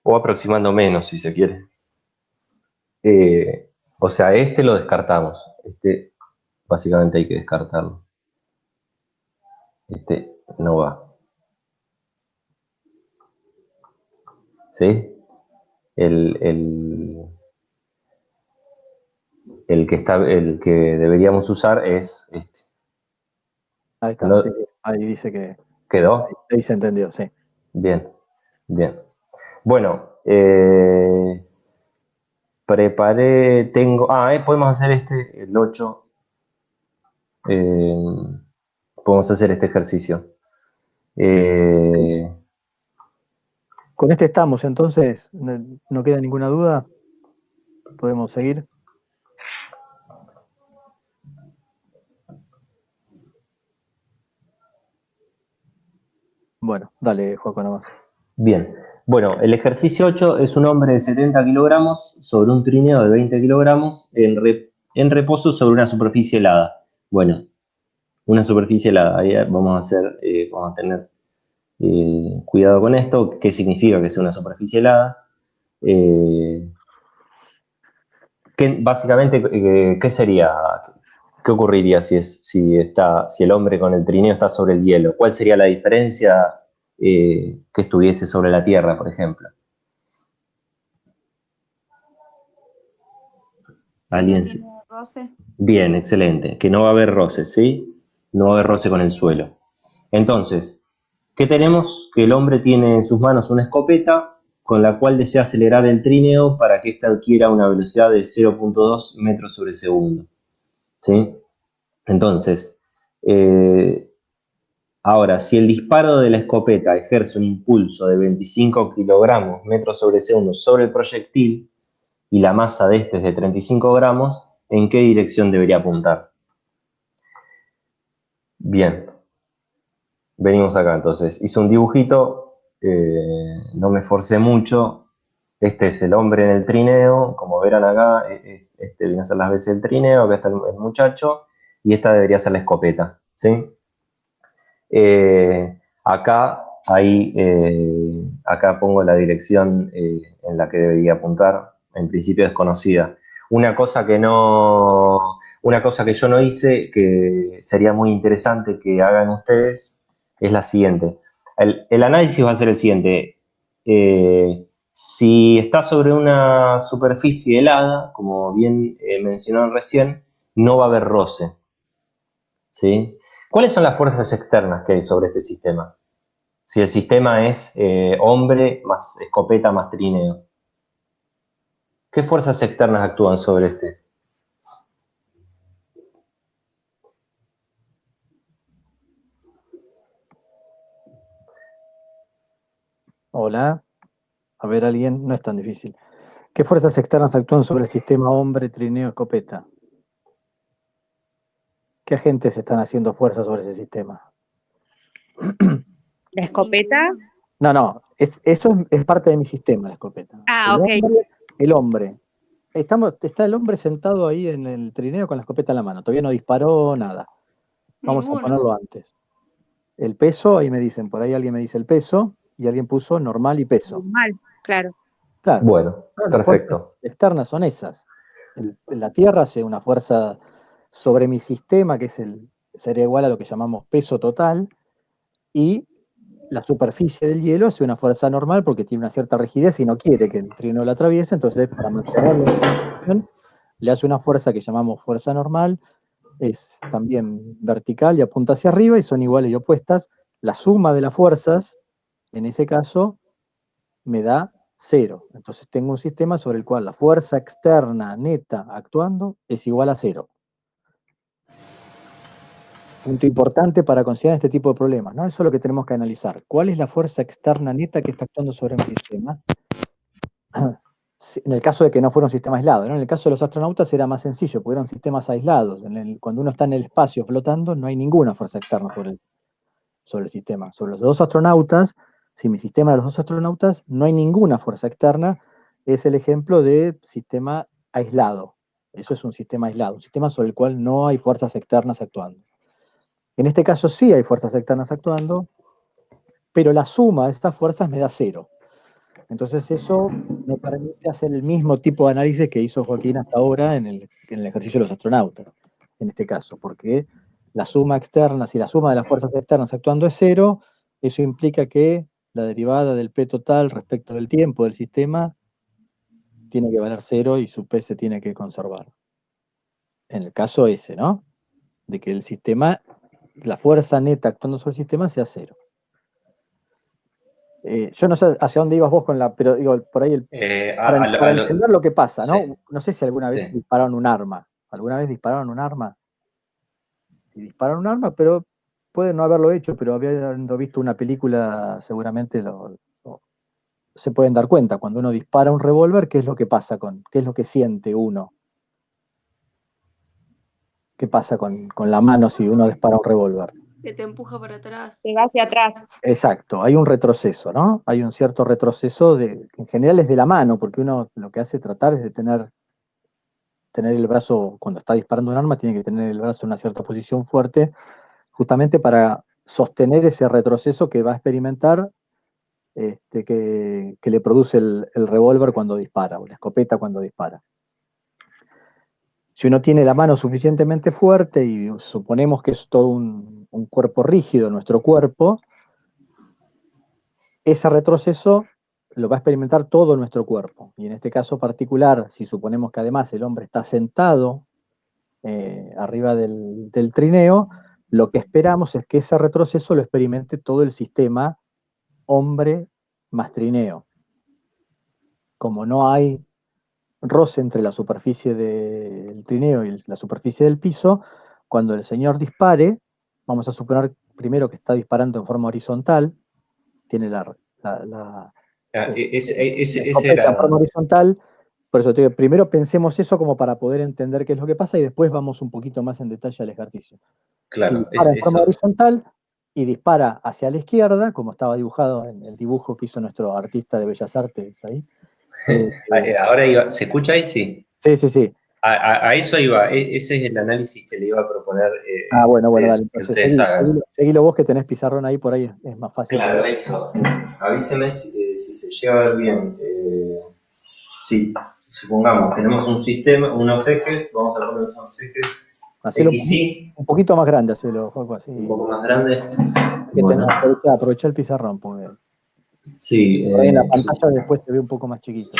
o aproximando menos si se quiere. O sea, este lo descartamos, este básicamente hay que descartarlo. Este no va, ¿sí? El, el que deberíamos usar es este. Ahí está, ¿No? sí, sí. Ahí dice que ¿Quedó? ahí se entendió, sí. Bien, bien. Bueno, preparé, tengo... podemos hacer el 8. Podemos hacer este ejercicio. Con este estamos, entonces, no queda ninguna duda. Podemos seguir. Bueno, dale, Joaco, nomás. Bien. Bueno, el ejercicio 8 es un hombre de 70 kilogramos sobre un trineo de 20 kilogramos en reposo sobre una superficie helada. Bueno, una superficie helada. Ahí vamos a tener cuidado con esto. ¿Qué significa que sea una superficie helada? Básicamente, ¿qué sería? ¿Qué ocurriría si el hombre con el trineo está sobre el hielo? ¿Cuál sería la diferencia que estuviese sobre la Tierra, por ejemplo? ¿Alguien? Tiene roce. Bien, excelente. Que no va a haber roces, ¿sí? No va a haber roce con el suelo. Entonces, ¿qué tenemos? Que el hombre tiene en sus manos una escopeta con la cual desea acelerar el trineo para que éste adquiera una velocidad de 0.2 metros sobre segundo, ¿sí? Entonces, ahora, si el disparo de la escopeta ejerce un impulso de 25 kilogramos metros sobre segundo sobre el proyectil y la masa de este es de 35 gramos, ¿en qué dirección debería apuntar? Bien, venimos acá entonces. Hice un dibujito, no me esforcé mucho. Este es el hombre en el trineo, como verán acá, este viene a ser las veces del trineo, acá está el muchacho, y esta debería ser la escopeta, ¿sí? Acá pongo la dirección en la que debería apuntar, en principio desconocida. Una cosa que yo no hice, que sería muy interesante que hagan ustedes, es la siguiente. El análisis va a ser el siguiente. Si está sobre una superficie helada, como bien mencionaron recién, no va a haber roce, ¿sí? ¿Cuáles son las fuerzas externas que hay sobre este sistema? Si el sistema es hombre más escopeta más trineo, ¿qué fuerzas externas actúan sobre este? Hola. A ver, alguien, no es tan difícil. ¿Qué fuerzas externas actúan sobre el sistema hombre, trineo, escopeta? ¿Qué agentes están haciendo fuerza sobre ese sistema? La escopeta, No, Eso es parte de mi sistema, la escopeta. Ah, ok. El hombre. Está el hombre sentado ahí en el trineo con la escopeta en la mano. Todavía no disparó nada. Vamos a ponerlo antes. El peso, ahí me dicen, por ahí alguien me dice el peso, y alguien puso normal y peso. Normal, claro. Claro. Bueno, Las fuerzas perfecto. externas son esas. La Tierra hace una fuerza sobre mi sistema, que sería igual a lo que llamamos peso total, y la superficie del hielo hace una fuerza normal porque tiene una cierta rigidez y no quiere que el trineo la atraviese, entonces para mantenerlo en posición, le hace una fuerza que llamamos fuerza normal, es también vertical y apunta hacia arriba y son iguales y opuestas. La suma de las fuerzas, en ese caso, me da 0. Entonces tengo un sistema sobre el cual la fuerza externa neta actuando es igual a 0. Punto importante para considerar este tipo de problemas, ¿no? Eso es lo que tenemos que analizar. ¿Cuál es la fuerza externa neta que está actuando sobre mi sistema? En el caso de que no fuera un sistema aislado, ¿no? En el caso de los astronautas era más sencillo, porque eran sistemas aislados. Cuando uno está en el espacio flotando, no hay ninguna fuerza externa sobre el sistema. Sobre los dos astronautas, si mi sistema de los dos astronautas, no hay ninguna fuerza externa, es el ejemplo de sistema aislado. Eso es un sistema aislado, un sistema sobre el cual no hay fuerzas externas actuando. En este caso sí hay fuerzas externas actuando, pero la suma de estas fuerzas me da 0. Entonces eso me permite hacer el mismo tipo de análisis que hizo Joaquín hasta ahora en el ejercicio de los astronautas, en este caso, porque la suma externa, si la suma de las fuerzas externas actuando es 0, eso implica que la derivada del P total respecto del tiempo del sistema tiene que valer 0 y su P se tiene que conservar. En el caso ese, ¿no? De que el sistema, la fuerza neta actuando sobre el sistema sea 0. Yo no sé hacia dónde ibas vos pero digo, por ahí para entender lo que pasa, ¿no? Sí, No sé si alguna vez sí. dispararon un arma. ¿Alguna vez dispararon un arma? Y dispararon un arma, pero pueden no haberlo hecho, pero habiendo visto una película, seguramente se pueden dar cuenta. Cuando uno dispara un revólver, ¿qué es lo que pasa qué es lo que siente uno? ¿Qué pasa con la mano si uno dispara un revólver? Que te empuja para atrás. Se va hacia atrás. Exacto, hay un retroceso, ¿no? Hay un cierto retroceso, en general es de la mano, porque uno lo que hace tratar es de tener el brazo, cuando está disparando un arma, tiene que tener el brazo en una cierta posición fuerte, justamente para sostener ese retroceso que va a experimentar, que le produce el revólver cuando dispara, o la escopeta cuando dispara. Si uno tiene la mano suficientemente fuerte, y suponemos que es todo un cuerpo rígido, nuestro cuerpo, ese retroceso lo va a experimentar todo nuestro cuerpo. Y en este caso particular, si suponemos que además el hombre está sentado arriba del trineo, lo que esperamos es que ese retroceso lo experimente todo el sistema hombre más trineo. Como no hay roce entre la superficie del trineo y la superficie del piso, cuando el señor dispare, vamos a suponer primero que está disparando en forma horizontal, tiene la Ese escopeta en era. forma horizontal. Por eso te digo, primero pensemos eso como para poder entender qué es lo que pasa y después vamos un poquito más en detalle al ejercicio. Si Claro, dispara en forma eso. horizontal y dispara hacia la izquierda, como estaba dibujado en el dibujo que hizo nuestro artista de Bellas Artes ahí. Ahora iba, ¿se escucha ahí? Sí. Sí, sí, sí. A eso iba, ese es el análisis que le iba a proponer Bueno, dale. que Entonces ustedes hagan. seguilo vos que tenés pizarrón ahí por ahí, es más fácil. Claro, eso. Avíseme si se llega a ver bien. Sí, supongamos, tenemos un sistema, unos ejes, vamos a poner unos ejes Hacelo X, Y, un poquito más grande, hacelo, Juanjo, así. un poco más grande. Que Bueno, aprovecha el pizarrón, porque sí. por ahí en la pantalla después se ve un poco más chiquito.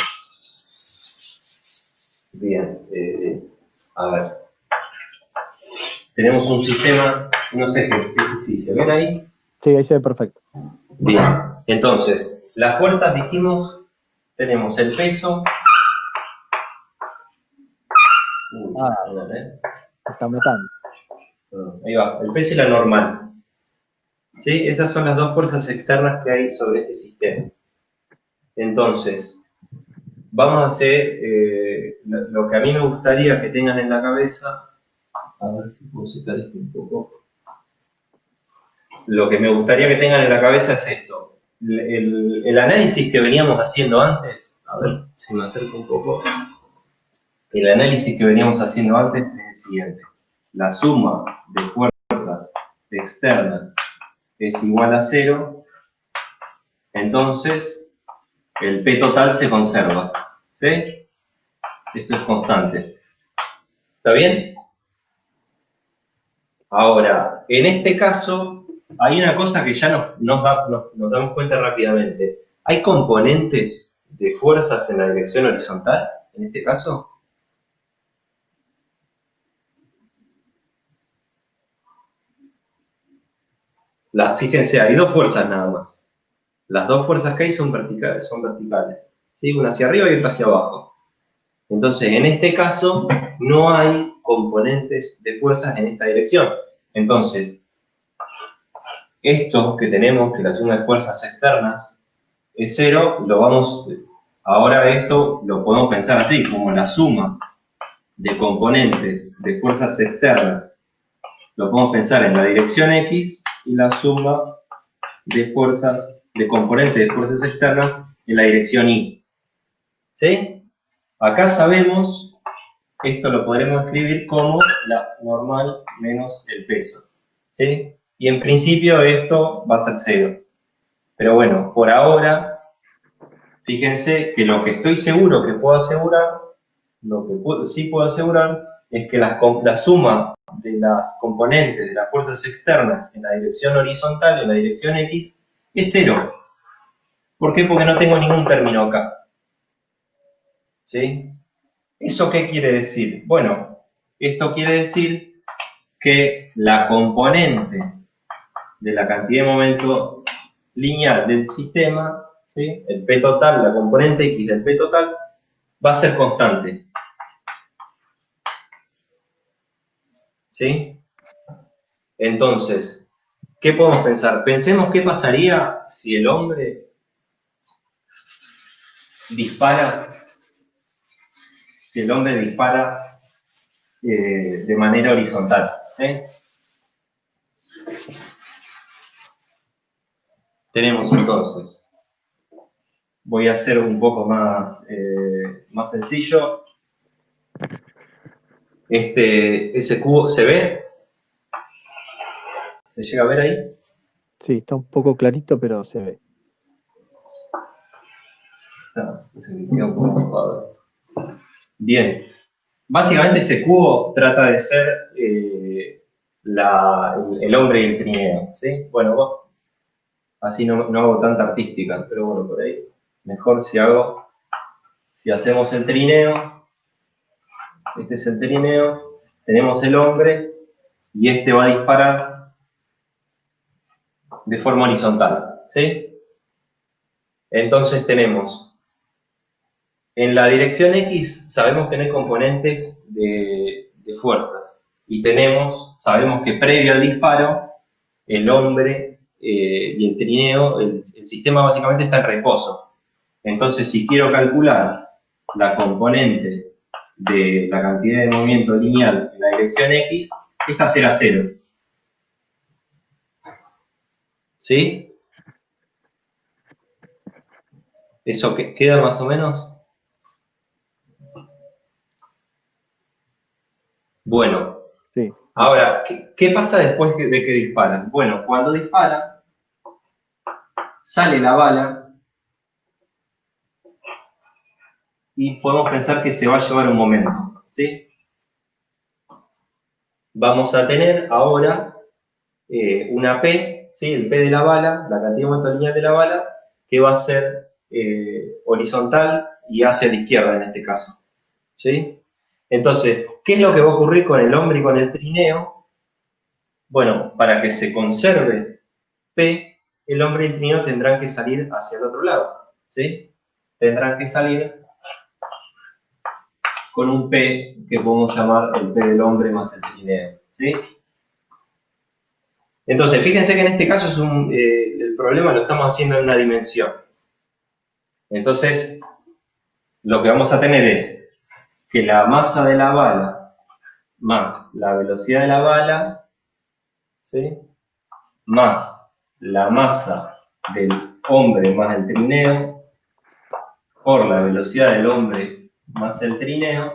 Bien, a ver. Tenemos un sistema, unos ejes X, Y, ¿se ven ahí? Sí, ahí se ve perfecto. Bien, entonces, las fuerzas dijimos, tenemos el peso. Está metando. Ahí va, el peso y la normal. ¿Sí? Esas son las dos fuerzas externas que hay sobre este sistema. Entonces, vamos a hacer lo que a mí me gustaría que tengan en la cabeza. A ver si puedo sacar esto un poco. Lo que me gustaría que tengan en la cabeza es esto. el análisis que veníamos haciendo antes, a ver si me acerco un poco, el análisis que veníamos haciendo antes es el siguiente. La suma de fuerzas externas es igual a 0, entonces el P total se conserva, ¿sí? Esto es constante. ¿Está bien? Ahora, en este caso, hay una cosa que ya nos damos cuenta rápidamente. ¿Hay componentes de fuerzas en la dirección horizontal, en este caso? Fíjense, hay dos fuerzas nada más. Las dos fuerzas que hay son verticales, ¿sí? Una hacia arriba y otra hacia abajo. Entonces, en este caso, no hay componentes de fuerzas en esta dirección. Entonces, esto que tenemos, que la suma de fuerzas externas es 0, ahora esto lo podemos pensar así, como la suma de componentes de fuerzas externas. Lo podemos pensar en la dirección X y la suma de componentes de fuerzas externas en la dirección Y. ¿Sí? Acá sabemos, esto lo podremos escribir como la normal menos el peso. ¿Sí? Y en principio esto va a ser 0. Pero bueno, por ahora, fíjense que lo que estoy seguro que puedo asegurar, sí puedo asegurar, es que la suma de las componentes de las fuerzas externas en la dirección horizontal, en la dirección X, es 0. ¿Por qué? Porque no tengo ningún término acá. ¿Sí? ¿Eso qué quiere decir? Bueno, esto quiere decir que la componente de la cantidad de momento lineal del sistema, ¿sí? El P total, la componente X del P total, va a ser constante. ¿Sí? Entonces, ¿qué podemos pensar? Pensemos qué pasaría si el hombre dispara, de manera horizontal. ¿Sí? Tenemos entonces, voy a hacer un poco más sencillo. Ese cubo, ¿se ve? ¿Se llega a ver ahí? Sí, está un poco clarito, pero se ve. Bien. Básicamente ese cubo trata de ser el hombre y el trineo, ¿sí? Bueno, así no hago tanta artística, pero bueno, por ahí. Mejor si hacemos el trineo, este es el trineo, tenemos el hombre y este va a disparar de forma horizontal, ¿sí? Entonces tenemos, en la dirección X sabemos que no hay componentes de fuerzas y sabemos que previo al disparo, el hombre y el trineo, el sistema básicamente está en reposo. Entonces, si quiero calcular la componente de la cantidad de movimiento lineal en la dirección X, esta será 0. ¿Sí? ¿Eso queda más o menos? Bueno, Sí. ahora, ¿qué pasa después de que disparan? Bueno, cuando disparan, sale la bala y podemos pensar que se va a llevar un momento, ¿sí? Vamos a tener ahora una P, ¿sí? El P de la bala, la cantidad de momento lineal de la bala, que va a ser horizontal y hacia la izquierda en este caso, ¿sí? Entonces, ¿qué es lo que va a ocurrir con el hombre y con el trineo? Bueno, para que se conserve P, el hombre y el trineo tendrán que salir hacia el otro lado, ¿sí? Tendrán que salir con un P que podemos llamar el P del hombre más el trineo, ¿sí? Entonces, fíjense que en este caso el problema lo estamos haciendo en una dimensión. Entonces, lo que vamos a tener es que la masa de la bala más la velocidad de la bala, ¿sí? Más la masa del hombre más el trineo por la velocidad del hombre más el trineo,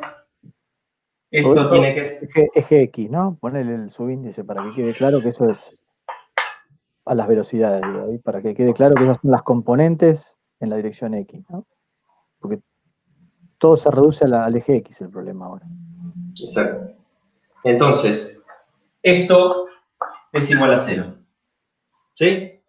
Todo esto esto tiene que ser... eje X, ¿no? Ponele el subíndice para que quede claro que eso es a las velocidades, digo, ahí, para que quede claro que esas son las componentes en la dirección X, ¿no? Porque todo se reduce al eje X el problema ahora. Exacto. Entonces, esto es igual a 0. ¿Sí?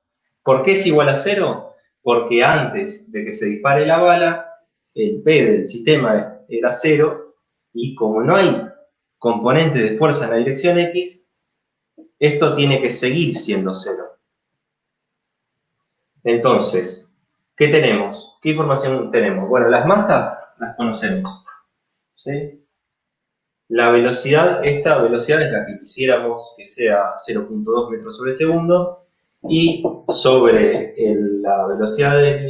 ¿Por qué es igual a 0? Porque antes de que se dispare la bala, el P del sistema era 0, y como no hay componente de fuerza en la dirección X, esto tiene que seguir siendo 0. Entonces, ¿qué tenemos? ¿Qué información tenemos? Bueno, las masas las conocemos, ¿sí? La velocidad, esta velocidad es la que quisiéramos que sea 0.2 metros sobre segundo, y sobre la velocidad de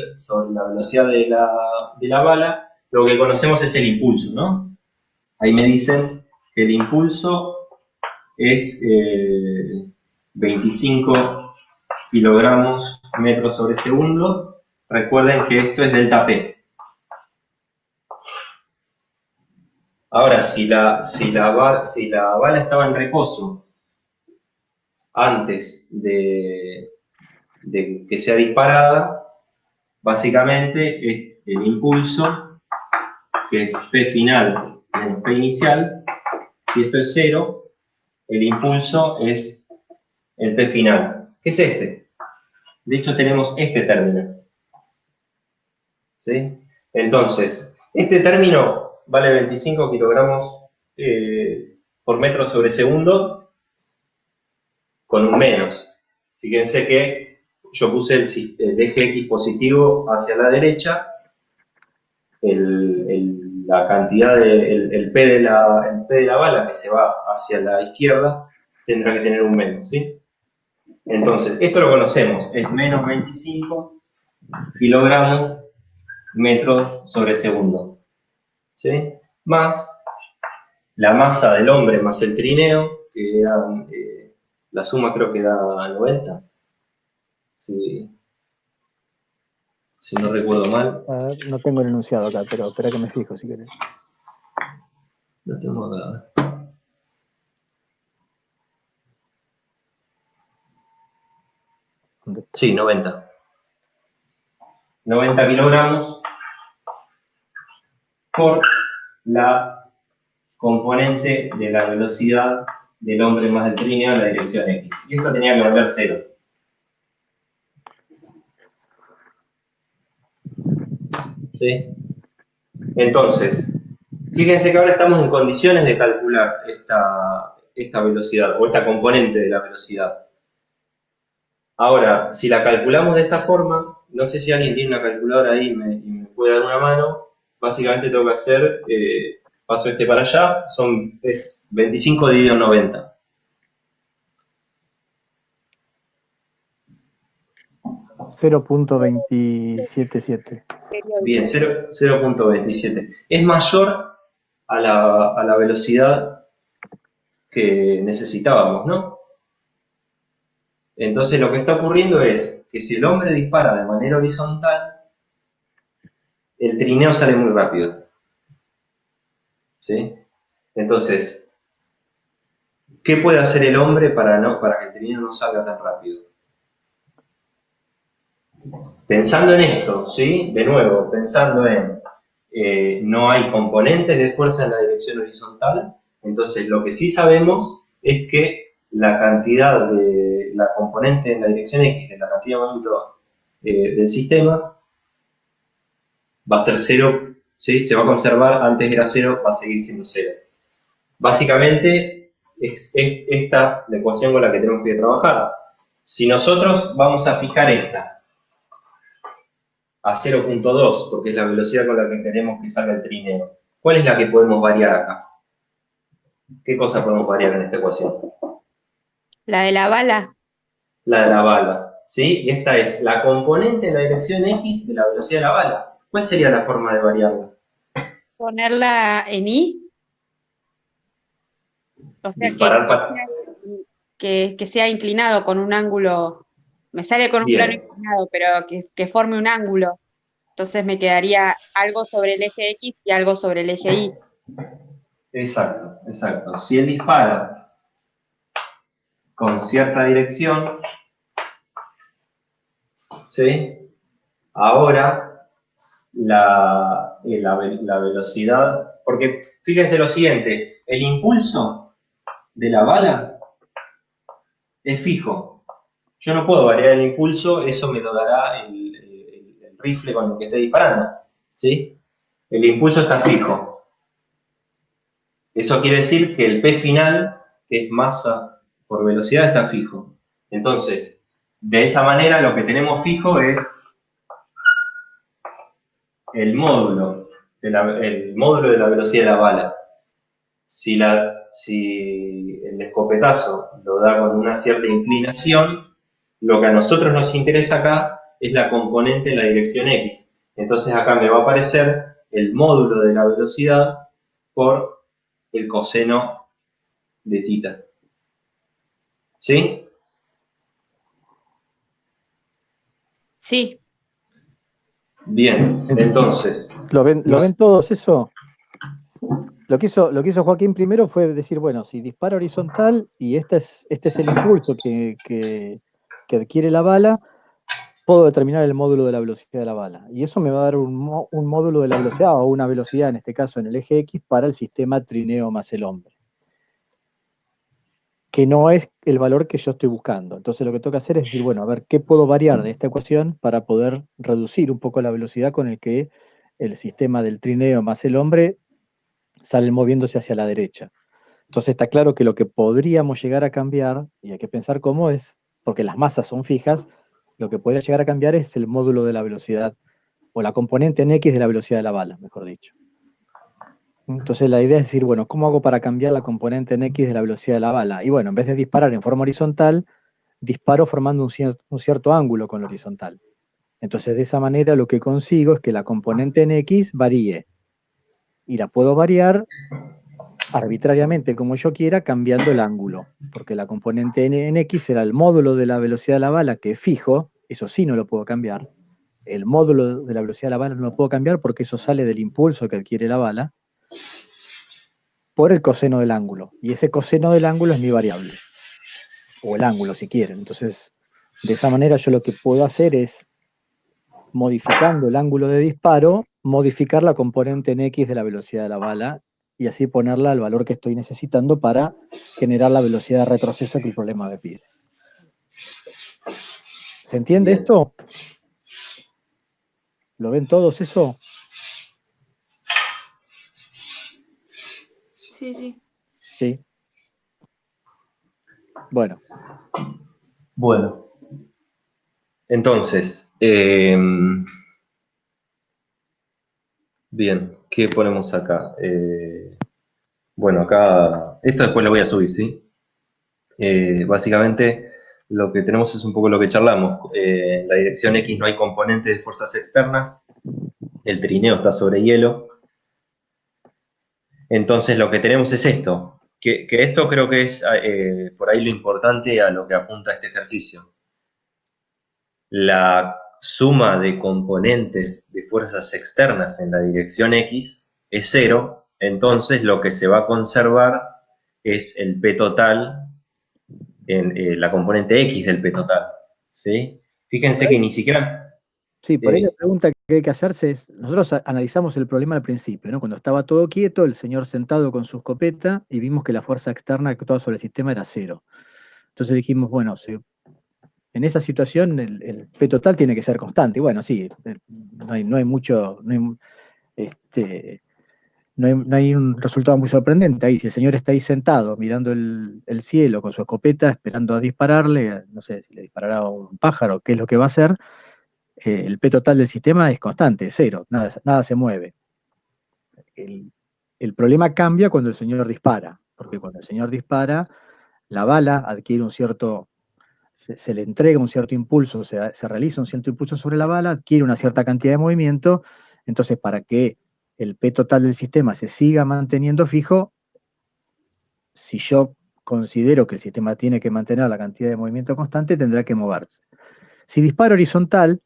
la bala, lo que conocemos es el impulso, ¿no? Ahí me dicen que el impulso es 25 kilogramos metros sobre segundo. Recuerden que esto es delta P. Ahora, si la bala estaba en reposo antes de que sea disparada, básicamente es el impulso, que es P final menos P inicial. Si esto es 0, el impulso es el P final. ¿Qué es este? De hecho, tenemos este término, ¿sí? Entonces, este término vale 25 kilogramos por metro sobre segundo, con un menos. Fíjense que yo puse el eje X positivo hacia la derecha, la cantidad el P de la bala que se va hacia la izquierda tendrá que tener un menos, ¿sí? Entonces, esto lo conocemos, es menos 25 kilogramos metros sobre segundo, ¿sí? Más la masa del hombre más el trineo, que da, la suma creo que da 90, si no recuerdo mal. A ver, no tengo el enunciado acá, pero espera que me fijo si querés. Lo tengo acá. ¿Dónde está? Sí, 90. 90 kilogramos por la componente de la velocidad del hombre más el trineo en la dirección X. Y esto tenía que valer 0. ¿Sí? Entonces, fíjense que ahora estamos en condiciones de calcular esta velocidad, o esta componente de la velocidad. Ahora, si la calculamos de esta forma, no sé si alguien tiene una calculadora ahí y me puede dar una mano. Básicamente tengo que hacer, paso este para allá, es 25 dividido 90. 0.277. Bien, 0.27. Es mayor a la velocidad que necesitábamos, ¿no? Entonces lo que está ocurriendo es que si el hombre dispara de manera horizontal, el trineo sale muy rápido, ¿sí? Entonces, ¿qué puede hacer el hombre para que el trineo no salga tan rápido? Pensando en esto, ¿sí? De nuevo, pensando en no hay componentes de fuerza en la dirección horizontal, entonces lo que sí sabemos es que la cantidad de la componente en la dirección X, de la cantidad de momento del sistema, va a ser 0, ¿sí? Se va a conservar, antes era 0, va a seguir siendo 0. Básicamente es esta la ecuación con la que tenemos que trabajar. Si nosotros vamos a fijar esta a 0.2, porque es la velocidad con la que queremos que salga el trineo, ¿cuál es la que podemos variar acá? ¿Qué cosa podemos variar en esta ecuación? La de la bala. La de la bala, ¿sí? Y esta es la componente en la dirección X de la velocidad de la bala. ¿Cuál sería la forma de variarla? Ponerla en I. O sea, Disparar para... que sea inclinado con un ángulo. Me sale con un plano Bien, inclinado, pero que forme un ángulo. Entonces me quedaría algo sobre el eje X y algo sobre el eje Y. exacto, exacto. Si él dispara con cierta dirección, ¿sí? Ahora la velocidad, porque fíjense lo siguiente, el impulso de la bala es fijo. Yo no puedo variar el impulso, eso me lo dará el rifle con el que esté disparando, ¿sí? El impulso está fijo. Eso quiere decir que el P final, que es masa por velocidad, está fijo. Entonces, de esa manera lo que tenemos fijo es el módulo de la velocidad de la bala. Si el escopetazo lo da con una cierta inclinación, lo que a nosotros nos interesa acá es la componente en la dirección X. Entonces acá me va a aparecer el módulo de la velocidad por el coseno de tita. ¿Sí? Sí, Bien, entonces, ¿Lo ven nos- todos eso? Lo que hizo Joaquín primero fue decir, bueno, si dispara horizontal y este es el impulso que adquiere la bala, puedo determinar el módulo de la velocidad de la bala. Y eso me va a dar un módulo de la velocidad, o una velocidad, en este caso en el eje X, para el sistema trineo más el hombre, que no es el valor que yo estoy buscando. Entonces lo que tengo que hacer es decir, bueno, a ver, ¿qué puedo variar de esta ecuación para poder reducir un poco la velocidad con el que el sistema del trineo más el hombre sale moviéndose hacia la derecha? Entonces está claro que lo que podríamos llegar a cambiar, y hay que pensar cómo es, porque las masas son fijas, lo que podría llegar a cambiar es el módulo de la velocidad, o la componente en X de la velocidad de la bala, mejor dicho. Entonces la idea es decir, bueno, ¿cómo hago para cambiar la componente en X de la velocidad de la bala? Y bueno, en vez de disparar en forma horizontal, disparo formando un cierto ángulo con la horizontal. Entonces de esa manera lo que consigo es que la componente en X varíe, y la puedo variar arbitrariamente como yo quiera, cambiando el ángulo, porque la componente en X será el módulo de la velocidad de la bala, que es fijo, eso sí no lo puedo cambiar. El módulo de la velocidad de la bala no lo puedo cambiar porque eso sale del impulso que adquiere la bala por el coseno del ángulo. Y ese coseno del ángulo es mi variable, o el ángulo si quieren. Entonces, de esa manera yo lo que puedo hacer es, modificando el ángulo de disparo, modificar la componente en X de la velocidad de la bala y así ponerla al valor que estoy necesitando para generar la velocidad de retroceso que el problema me pide. ¿Se entiende bien. esto? ¿Lo ven todos eso? sí, sí. Sí. Bueno, Bueno, entonces, bien, ¿qué ponemos acá? Bueno, acá, esto después lo voy a subir, ¿sí? Básicamente lo que tenemos es un poco lo que charlamos. En la dirección X no hay componentes de fuerzas externas, el trineo está sobre hielo. Entonces lo que tenemos es esto, que esto creo que es por ahí lo importante a lo que apunta este ejercicio. La suma de componentes de fuerzas externas en la dirección X es cero, entonces lo que se va a conservar es el P total en la componente X del P total, ¿sí? por Fíjense ahí, que ni siquiera... sí, por ahí la eh, pregunta que hay que hacerse es, nosotros analizamos el problema al principio, ¿no? Cuando estaba todo quieto, el señor sentado con su escopeta y vimos que la fuerza externa que actuaba sobre el sistema era cero. Entonces dijimos, bueno, en esa situación el P total tiene que ser constante. Y bueno, sí, no hay mucho, este, no hay un resultado muy sorprendente ahí. Si el señor está ahí sentado mirando el cielo con su escopeta, esperando a dispararle, no sé si le disparará a un pájaro, qué es lo que va a hacer, el P total del sistema es constante, es cero, nada se mueve. El, el problema cambia cuando el señor dispara, porque cuando el señor dispara, la bala adquiere se le entrega un cierto impulso, se realiza un cierto impulso sobre la bala, adquiere una cierta cantidad de movimiento, entonces para que el P total del sistema se siga manteniendo fijo, si yo considero que el sistema tiene que mantener la cantidad de movimiento constante, tendrá que moverse. Si disparo horizontal,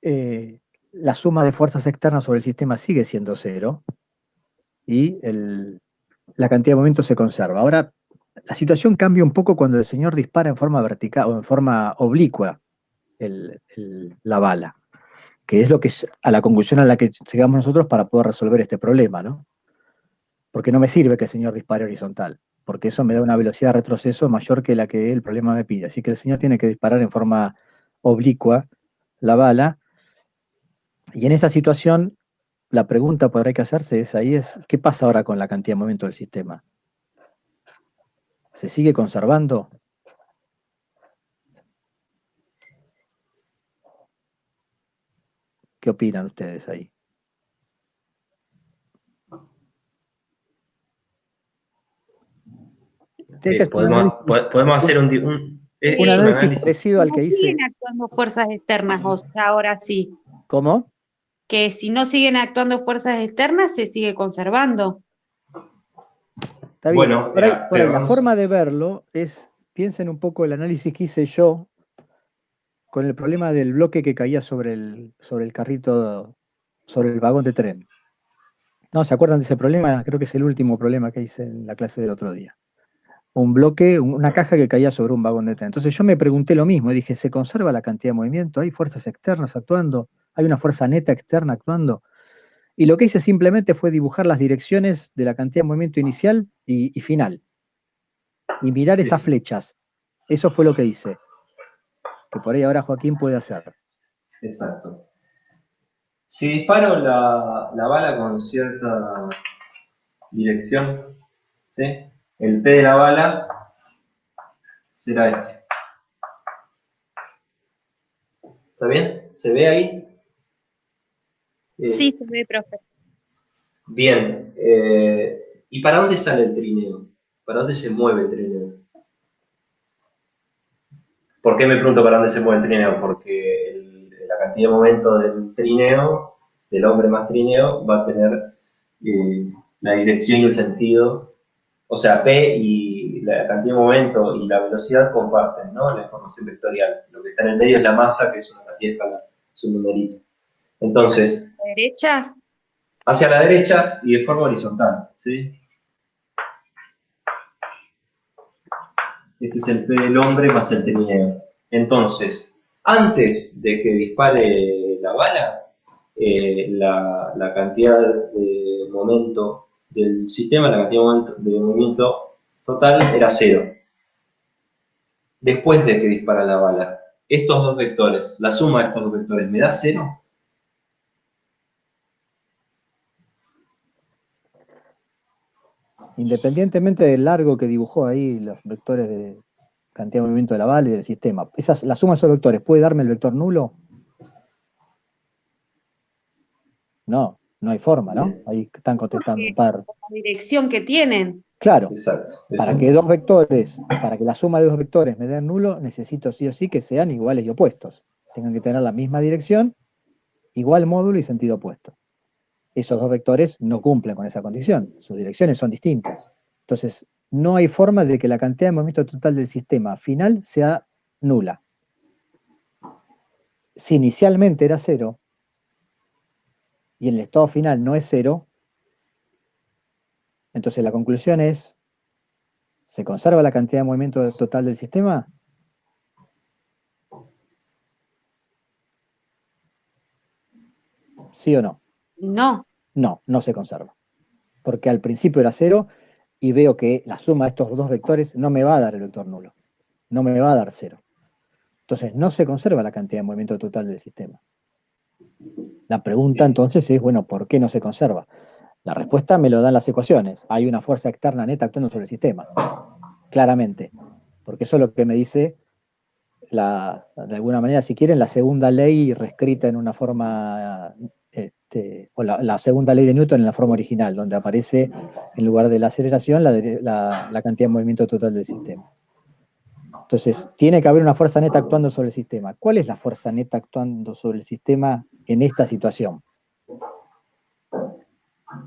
la suma de fuerzas externas sobre el sistema sigue siendo 0 y la cantidad de movimiento se conserva. Ahora, la situación cambia un poco cuando el señor dispara en forma vertical o en forma oblicua la bala, que es lo que es a la conclusión a la que llegamos nosotros para poder resolver este problema, ¿no? Porque no me sirve que el señor dispare horizontal, porque eso me da una velocidad de retroceso mayor que la que el problema me pide. Así que el señor tiene que disparar en forma oblicua la bala, y en esa situación la pregunta por ahí que hacerse es, ¿qué pasa ahora con la cantidad de movimiento del sistema? ¿Se sigue conservando? ¿Qué opinan ustedes ahí? Tiene que ser Podemos hacer un es un análisis análisis. parecido al No que siguen hice. actuando fuerzas externas, o sea, ahora sí. ¿Cómo? Que si no siguen actuando fuerzas externas, se sigue conservando. Está bien. Bueno, Por ahí, pero la vamos. forma de verlo es, piensen un poco el análisis que hice yo con el problema del bloque que caía sobre el carrito, sobre el vagón de tren. ¿No? ¿Se acuerdan de ese problema? Creo que es el último problema que hice en la clase del otro día. Un bloque, una caja que caía sobre un vagón de tren. Entonces yo me pregunté lo mismo, y dije, ¿se conserva la cantidad de movimiento? ¿Hay fuerzas externas actuando? ¿Hay una fuerza neta externa actuando? Y lo que hice simplemente fue dibujar las direcciones de la cantidad de movimiento inicial y final. Y mirar esas Eso. flechas. Eso fue lo que hice. Que por ahí ahora Joaquín puede hacer. Exacto. Si disparo la bala con cierta dirección, ¿sí? El P de la bala será este. ¿Está bien? ¿Se ve ahí? Sí, se ve, profe. Bien. ¿Y para dónde sale el trineo? ¿Para dónde se mueve el trineo? ¿Por qué me pregunto para dónde se mueve el trineo? Porque la cantidad de momento del trineo, del hombre más trineo, va a tener la dirección y el sentido. O sea, P y la cantidad de momento y la velocidad comparten, ¿no? La información vectorial. Lo que está en el medio es la masa, que es una cantidad escalar, es un numerito. Entonces, ¿A la derecha? hacia la derecha y de forma horizontal, ¿sí? Este es el P del hombre más el trineo. Entonces, antes de que dispare la bala, la cantidad de momento del sistema, la cantidad de movimiento total era 0. Después de que dispara la bala, estos dos vectores, la suma de estos dos vectores, ¿me da 0? Independientemente del largo que dibujó ahí los vectores de cantidad de movimiento de la bala y del sistema, la suma de esos vectores, ¿puede darme el vector nulo? No, no hay forma, ¿no? Ahí están contestando un Porque par. la dirección que tienen. Claro, Exacto. para Eso. que la suma de dos vectores me den nulo, necesito sí o sí que sean iguales y opuestos. Tengan que tener la misma dirección, igual módulo y sentido opuesto. Esos dos vectores no cumplen con esa condición, sus direcciones son distintas. Entonces, no hay forma de que la cantidad de movimiento total del sistema final sea nula. Si inicialmente era 0 y en el estado final no es 0, entonces la conclusión es, ¿se conserva la cantidad de movimiento total del sistema? ¿Sí o no? No. No, no se conserva. Porque al principio era 0 y veo que la suma de estos dos vectores no me va a dar el vector nulo. No me va a dar 0. Entonces no se conserva la cantidad de movimiento total del sistema. La pregunta entonces es, bueno, ¿por qué no se conserva? La respuesta me lo dan las ecuaciones. Hay una fuerza externa neta actuando sobre el sistema. Claramente. Porque eso es lo que me dice, de alguna manera, si quieren, la segunda ley reescrita en una forma, o la segunda ley de Newton en la forma original, donde aparece, en lugar de la aceleración, la cantidad de movimiento total del sistema. Entonces, tiene que haber una fuerza neta actuando sobre el sistema. ¿Cuál es la fuerza neta actuando sobre el sistema en esta situación?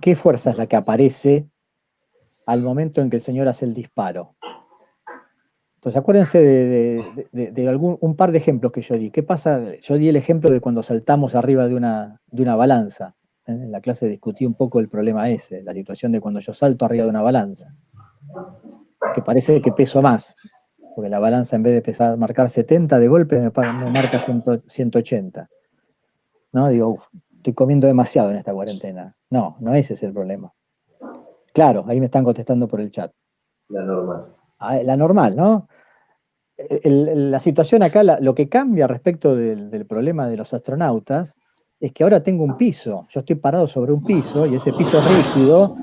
¿Qué fuerza es la que aparece al momento en que el señor hace el disparo? Entonces, acuérdense de un par de ejemplos que yo di. ¿Qué pasa? Yo di el ejemplo de cuando saltamos arriba de una balanza. En la clase discutí un poco el problema ese, la situación de cuando yo salto arriba de una balanza, que parece que peso más, porque la balanza en vez de marcar 70 de golpe me marca 180. ¿No? Digo, uf, estoy comiendo demasiado en esta cuarentena. No, no ese es el problema. Claro, ahí me están contestando por el chat. La normal. La normal, ¿no? La situación acá, lo que cambia respecto del problema de los astronautas, es que ahora tengo un piso. Yo estoy parado sobre un piso y ese piso es rígido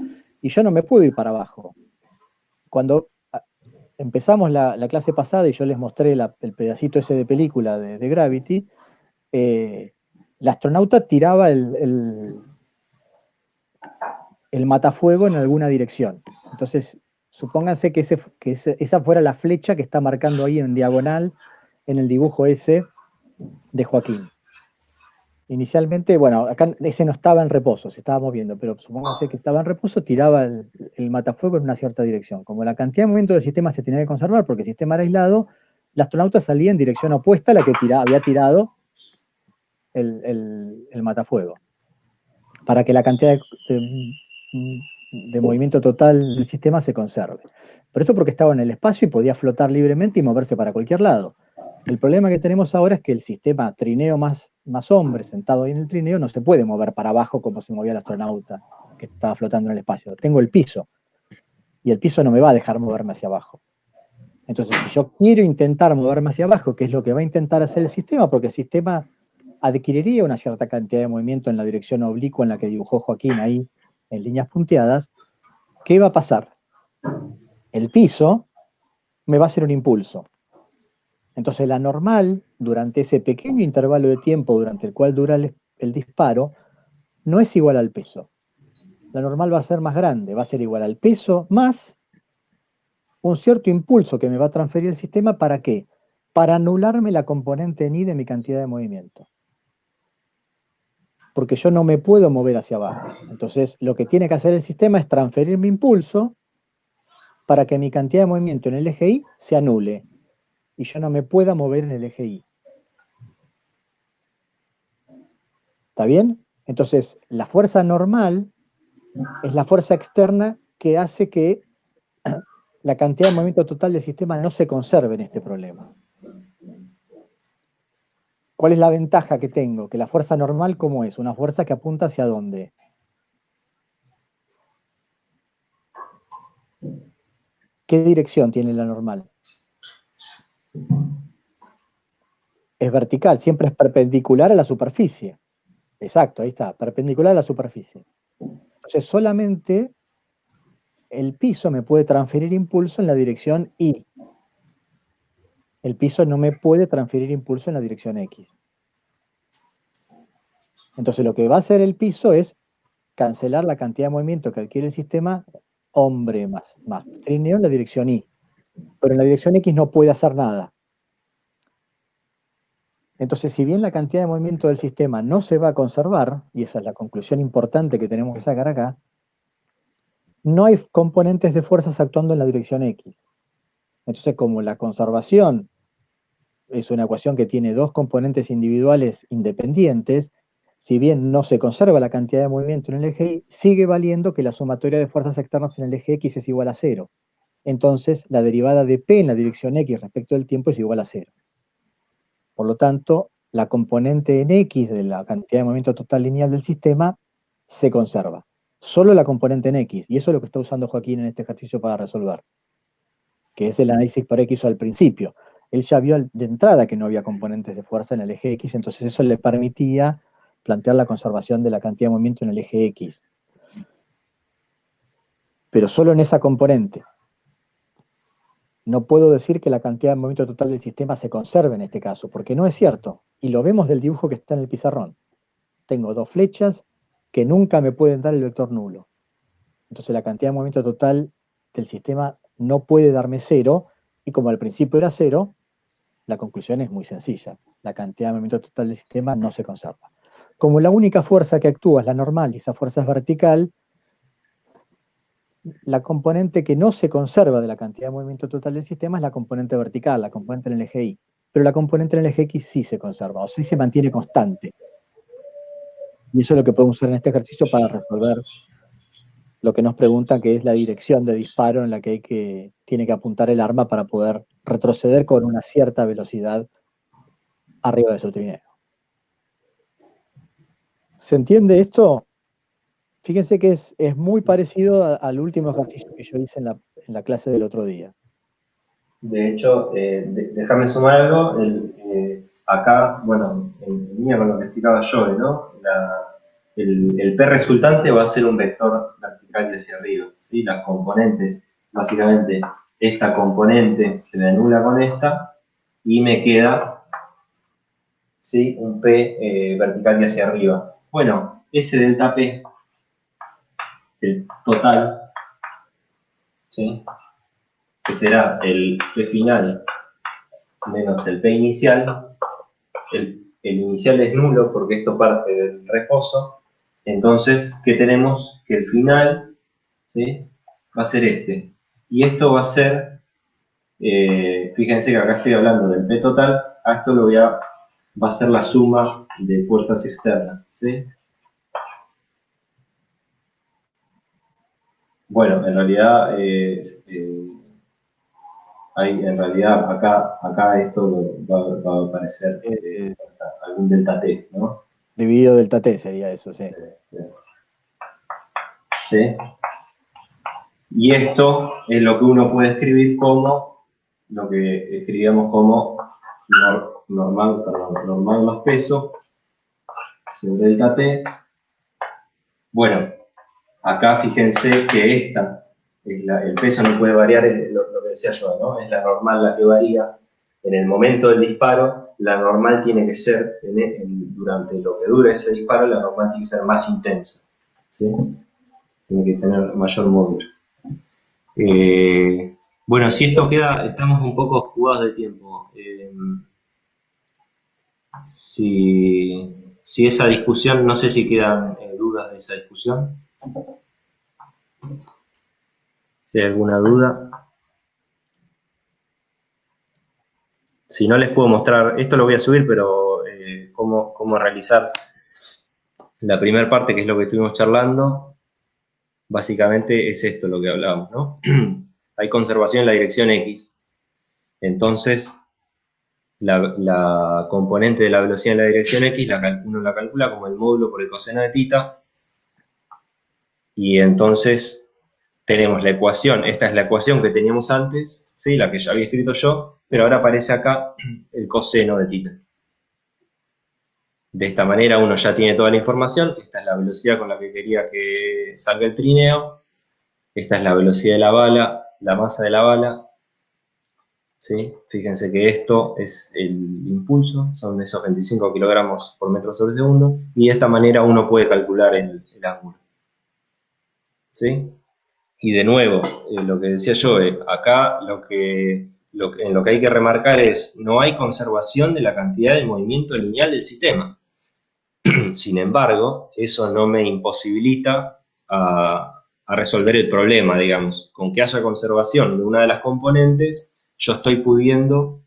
y yo no me puedo ir para abajo. Cuando empezamos la clase pasada y yo les mostré el pedacito ese de película de Gravity, el astronauta tiraba el matafuego en alguna dirección. Entonces, supónganse que esa fuera la flecha que está marcando ahí en diagonal en el dibujo ese de Joaquín. Inicialmente, bueno, acá ese no estaba en reposo, se estaba moviendo, pero supónganse que estaba en reposo, tiraba el matafuego en una cierta dirección. Como la cantidad de movimiento del sistema se tenía que conservar porque el sistema era aislado, el astronauta salía en dirección opuesta a la que había tirado el matafuego, para que la cantidad de movimiento total del sistema se conserve. Por eso porque estaba en el espacio y podía flotar libremente y moverse para cualquier lado. El problema que tenemos ahora es que el sistema trineo más hombre sentado ahí en el trineo no se puede mover para abajo como se movía el astronauta que estaba flotando en el espacio. Tengo el piso y el piso no me va a dejar moverme hacia abajo. Entonces, si yo quiero intentar moverme hacia abajo, que es lo que va a intentar hacer el sistema, porque el sistema adquiriría una cierta cantidad de movimiento en la dirección oblicua en la que dibujó Joaquín ahí en líneas punteadas, ¿qué va a pasar? El piso me va a hacer un impulso. Entonces la normal, durante ese pequeño intervalo de tiempo durante el cual dura el disparo, no es igual al peso. La normal va a ser más grande, va a ser igual al peso más un cierto impulso que me va a transferir el sistema. ¿Para qué? Para anularme la componente ni de mi cantidad de movimiento. Porque yo no me puedo mover hacia abajo. Entonces lo que tiene que hacer el sistema es transferir mi impulso para que mi cantidad de movimiento en el eje Y se anule y yo no me pueda mover en el eje Y. ¿Está bien? Entonces, la fuerza normal es la fuerza externa que hace que la cantidad de movimiento total del sistema no se conserve en este problema. ¿Cuál es la ventaja que tengo? Que la fuerza normal, ¿cómo es? Una fuerza que apunta hacia dónde. ¿Qué dirección tiene la normal? Es vertical, siempre es perpendicular a la superficie. Exacto, ahí está, perpendicular a la superficie. Entonces, solamente el piso me puede transferir impulso en la dirección Y. El piso no me puede transferir impulso en la dirección X. Entonces lo que va a hacer el piso es cancelar la cantidad de movimiento que adquiere el sistema hombre más trineo en la dirección Y. Pero en la dirección X no puede hacer nada. Entonces, si bien la cantidad de movimiento del sistema no se va a conservar, y esa es la conclusión importante que tenemos que sacar acá, no hay componentes de fuerzas actuando en la dirección X. Entonces, como la conservación es una ecuación que tiene dos componentes individuales independientes, si bien no se conserva la cantidad de movimiento en el eje Y, sigue valiendo que la sumatoria de fuerzas externas en el eje X es igual a 0. Entonces, la derivada de P en la dirección X respecto del tiempo es igual a 0. Por lo tanto, la componente en X de la cantidad de movimiento total lineal del sistema se conserva. Solo la componente en X, y eso es lo que está usando Joaquín en este ejercicio para resolver, que es el análisis por X al principio. Él ya vio de entrada que no había componentes de fuerza en el eje X, entonces eso le permitía plantear la conservación de la cantidad de movimiento en el eje X. Pero solo en esa componente. No puedo decir que la cantidad de movimiento total del sistema se conserve en este caso, porque no es cierto. Y lo vemos del dibujo que está en el pizarrón. Tengo dos flechas que nunca me pueden dar el vector nulo. Entonces la cantidad de movimiento total del sistema no puede darme 0, y como al principio era 0, la conclusión es muy sencilla. La cantidad de movimiento total del sistema no se conserva. Como la única fuerza que actúa es la normal y esa fuerza es vertical, la componente que no se conserva de la cantidad de movimiento total del sistema es la componente vertical, la componente en el eje Y. Pero la componente en el eje X sí se conserva, o sí se mantiene constante. Y eso es lo que podemos usar en este ejercicio para resolver lo que nos pregunta, que es la dirección de disparo en la que tiene que apuntar el arma para poder retroceder con una cierta velocidad arriba de su trineo. ¿Se entiende esto? Fíjense que es muy parecido al último ejercicio que yo hice en la clase del otro día. De hecho, déjame sumar algo. Acá, bueno, en línea con lo que explicaba yo, ¿no? El P resultante va a ser un vector vertical y hacia arriba, ¿sí? Las componentes, básicamente, esta componente se me anula con esta y me queda, ¿sí? Un P vertical y hacia arriba. Bueno, ese delta P, el total, ¿sí? Que será el P final menos el P inicial. El inicial es nulo porque esto parte del reposo. Entonces, ¿qué tenemos? Que el final, ¿sí? Va a ser este. Y esto va a ser, fíjense que acá estoy hablando del P total, a esto va a ser la suma de fuerzas externas, ¿sí? Bueno, en realidad, en realidad acá esto va a aparecer algún delta T, ¿no? Dividido delta T sería eso, sí. ¿Sí? Y esto es lo que uno puede escribir como, lo que escribíamos como normal más peso sobre delta T. Bueno, acá fíjense que el peso no puede variar, lo que decía yo, ¿no? Es la normal la que varía. En el momento del disparo, la normal tiene que ser, durante lo que dura ese disparo, la normal tiene que ser más intensa, ¿sí? Tiene que tener mayor módulo. Bueno, si esto queda, estamos un poco jugados de tiempo. Si esa discusión, no sé si quedan dudas de esa discusión. Si hay alguna duda. Si no les puedo mostrar, esto lo voy a subir, pero cómo realizar la primera parte, que es lo que estuvimos charlando, básicamente es esto lo que hablábamos, ¿no? Hay conservación en la dirección X. Entonces, la componente de la velocidad en la dirección X uno la calcula como el módulo por el coseno de tita. Y entonces tenemos la ecuación, esta es la ecuación que teníamos antes, ¿sí? La que ya había escrito yo, pero ahora aparece acá el coseno de tita. De esta manera uno ya tiene toda la información. Esta es la velocidad con la que quería que salga el trineo. Esta es la velocidad de la bala, la masa de la bala. ¿Sí? Fíjense que esto es el impulso, son esos 25 kilogramos por metro sobre segundo. Y de esta manera uno puede calcular el ángulo. ¿Sí? Y de nuevo, lo que decía yo, acá en lo que hay que remarcar es, no hay conservación de la cantidad de movimiento lineal del sistema. Sin embargo, eso no me imposibilita a resolver el problema, digamos. Con que haya conservación de una de las componentes, yo estoy pudiendo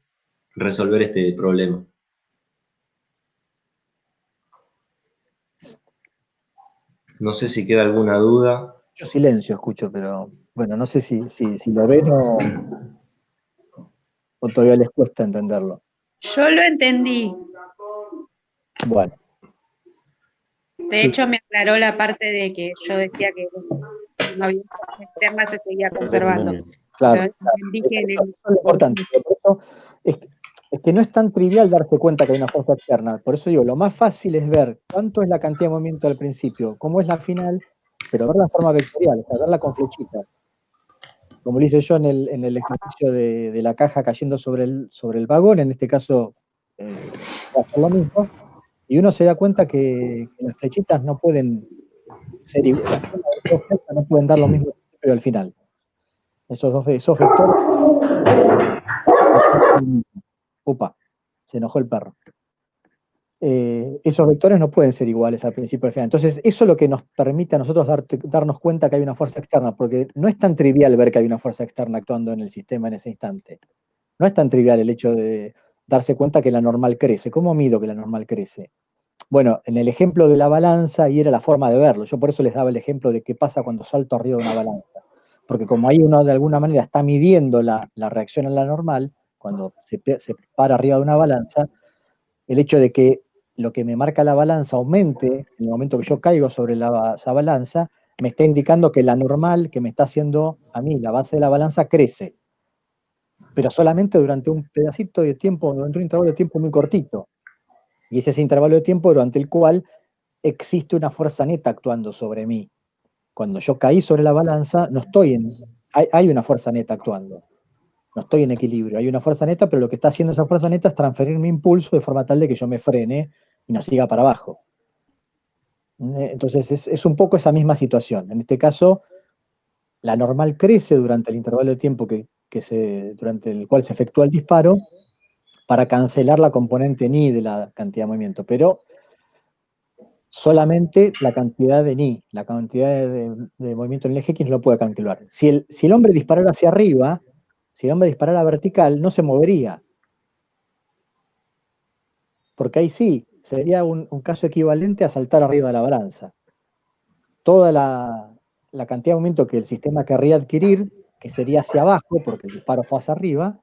resolver este problema. No sé si queda alguna duda. Yo silencio escucho, pero bueno, no sé si lo ven o todavía les cuesta entenderlo. Yo lo entendí. Bueno. De hecho, me aclaró la parte de que yo decía que no había fuerza externa, se seguía conservando. Claro, Pero entendí que en eso es lo importante. Por eso es que no es tan trivial darse cuenta que hay una fuerza externa. Por eso digo, lo más fácil es ver cuánto es la cantidad de movimiento al principio, cómo es la final, pero ver la forma vectorial, o sea, verla con flechitas. Como lo hice yo en el ejercicio de la caja cayendo sobre el vagón, en este caso va a ser lo mismo, y uno se da cuenta que las flechitas no pueden ser iguales, las dos flechas no pueden dar lo mismo al principio y al final. Esos vectores. Opa, se enojó el perro. esos vectores no pueden ser iguales al principio y al final. Entonces, eso es lo que nos permite a nosotros darnos cuenta que hay una fuerza externa, porque no es tan trivial ver que hay una fuerza externa actuando en el sistema en ese instante. No es tan trivial el hecho de darse cuenta que la normal crece. ¿Cómo mido que la normal crece? Bueno, en el ejemplo de la balanza, y era la forma de verlo, yo por eso les daba el ejemplo de qué pasa cuando salto arriba de una balanza. Porque como ahí uno de alguna manera está midiendo la reacción a la normal, cuando se para arriba de una balanza, el hecho de que lo que me marca la balanza aumente en el momento que yo caigo sobre esa balanza, me está indicando que la normal que me está haciendo a mí, la base de la balanza, crece, pero solamente durante un pedacito de tiempo, durante un intervalo de tiempo muy cortito. Y ese es ese intervalo de tiempo durante el cual existe una fuerza neta actuando sobre mí. Cuando yo caí sobre la balanza, no estoy hay una fuerza neta actuando. No estoy en equilibrio. Hay una fuerza neta, pero lo que está haciendo esa fuerza neta es transferir mi impulso de forma tal de que yo me frene y no siga para abajo. Entonces es un poco esa misma situación. En este caso, la normal crece durante el intervalo de tiempo durante el cual se efectúa el disparo para cancelar la componente ni de la cantidad de movimiento, pero solamente la cantidad de ni, la cantidad de movimiento en el eje X no lo puede calcular. Si el hombre disparara hacia arriba, si el hombre disparara vertical, no se movería, porque ahí sí, sería un caso equivalente a saltar arriba de la balanza. Toda la cantidad de movimiento que el sistema querría adquirir, que sería hacia abajo, porque el disparo fue hacia arriba,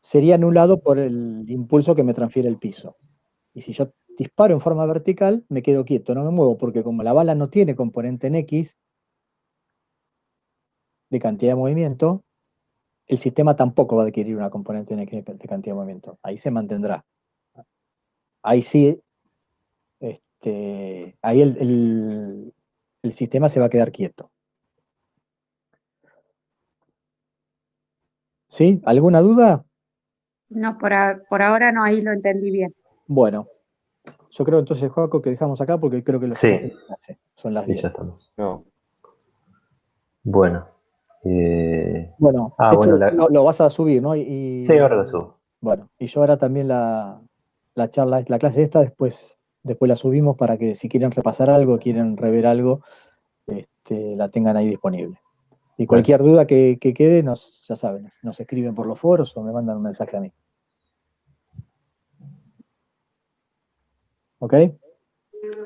sería anulado por el impulso que me transfiere el piso. Y si yo disparo en forma vertical, me quedo quieto, no me muevo, porque como la bala no tiene componente en X de cantidad de movimiento, el sistema tampoco va a adquirir una componente en X de cantidad de movimiento. Ahí se mantendrá. Ahí sí, ahí el sistema se va a quedar quieto. ¿Sí? ¿Alguna duda? No, por ahora no, ahí lo entendí bien. Bueno, yo creo entonces, Joaco, que dejamos acá porque creo que lo Sí. sacaste de clase. Son las Sí, 10. ya estamos. No. Bueno. Bueno, Bueno, esto lo vas a subir, ¿no? sí, ahora lo subo. Bueno, y yo ahora también la charla, la clase esta, después la subimos para que si quieren repasar algo, quieren rever algo, la tengan ahí disponible. Y Bueno, cualquier duda que quede, ya saben, nos escriben por los foros o me mandan un mensaje a mí. ¿Ok?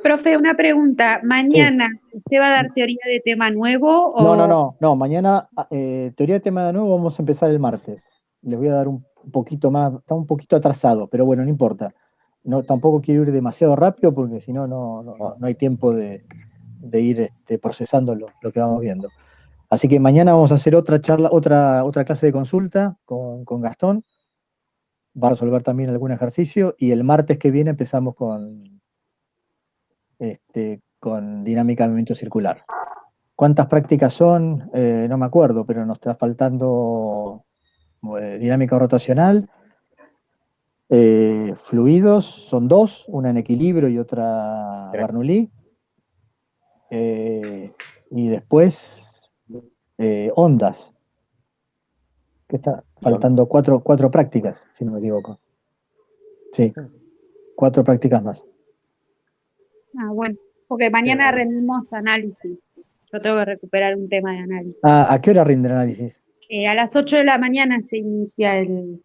Profe, una pregunta. Sí. ¿Mañana usted va a dar teoría de tema nuevo o No. Mañana, teoría de tema de nuevo, vamos a empezar el martes. Les voy a dar un poquito más, está un poquito atrasado, pero bueno, no importa. No, tampoco quiero ir demasiado rápido porque si no, no hay tiempo de ir procesando lo que vamos viendo. Así que mañana vamos a hacer otra charla, otra clase de consulta con Gastón. Va a resolver también algún ejercicio y el martes que viene empezamos con dinámica de movimiento circular. ¿Cuántas prácticas son? No me acuerdo, pero nos está faltando dinámica rotacional. Fluidos son 2, una en equilibrio y otra Bernoulli. Y después ondas, que está faltando cuatro prácticas, si no me equivoco. Sí, 4 prácticas más. bueno, porque mañana rendimos análisis. Yo tengo que recuperar un tema de análisis. ¿A qué hora rinde el análisis? A las 8 de la mañana se inicia el...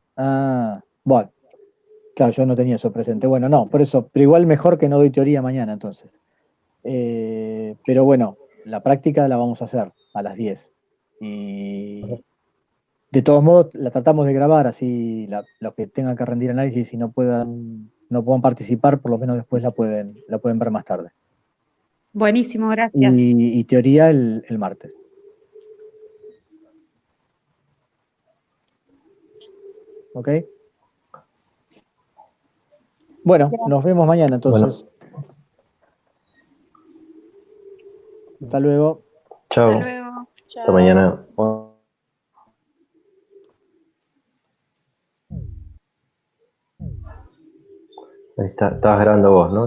Bueno, claro, yo no tenía eso presente. Bueno, no, por eso, pero igual mejor que no doy teoría mañana entonces. Pero bueno, la práctica la vamos a hacer a las 10. Y de todos modos la tratamos de grabar, así los que tengan que rendir análisis y no puedan participar, por lo menos después la pueden ver más tarde. Buenísimo, gracias. Y teoría el martes. ¿Ok? Bueno, nos vemos mañana entonces. Bueno, Hasta luego. chao. Hasta luego. Hasta mañana. Ahí está, estabas grabando vos, ¿no?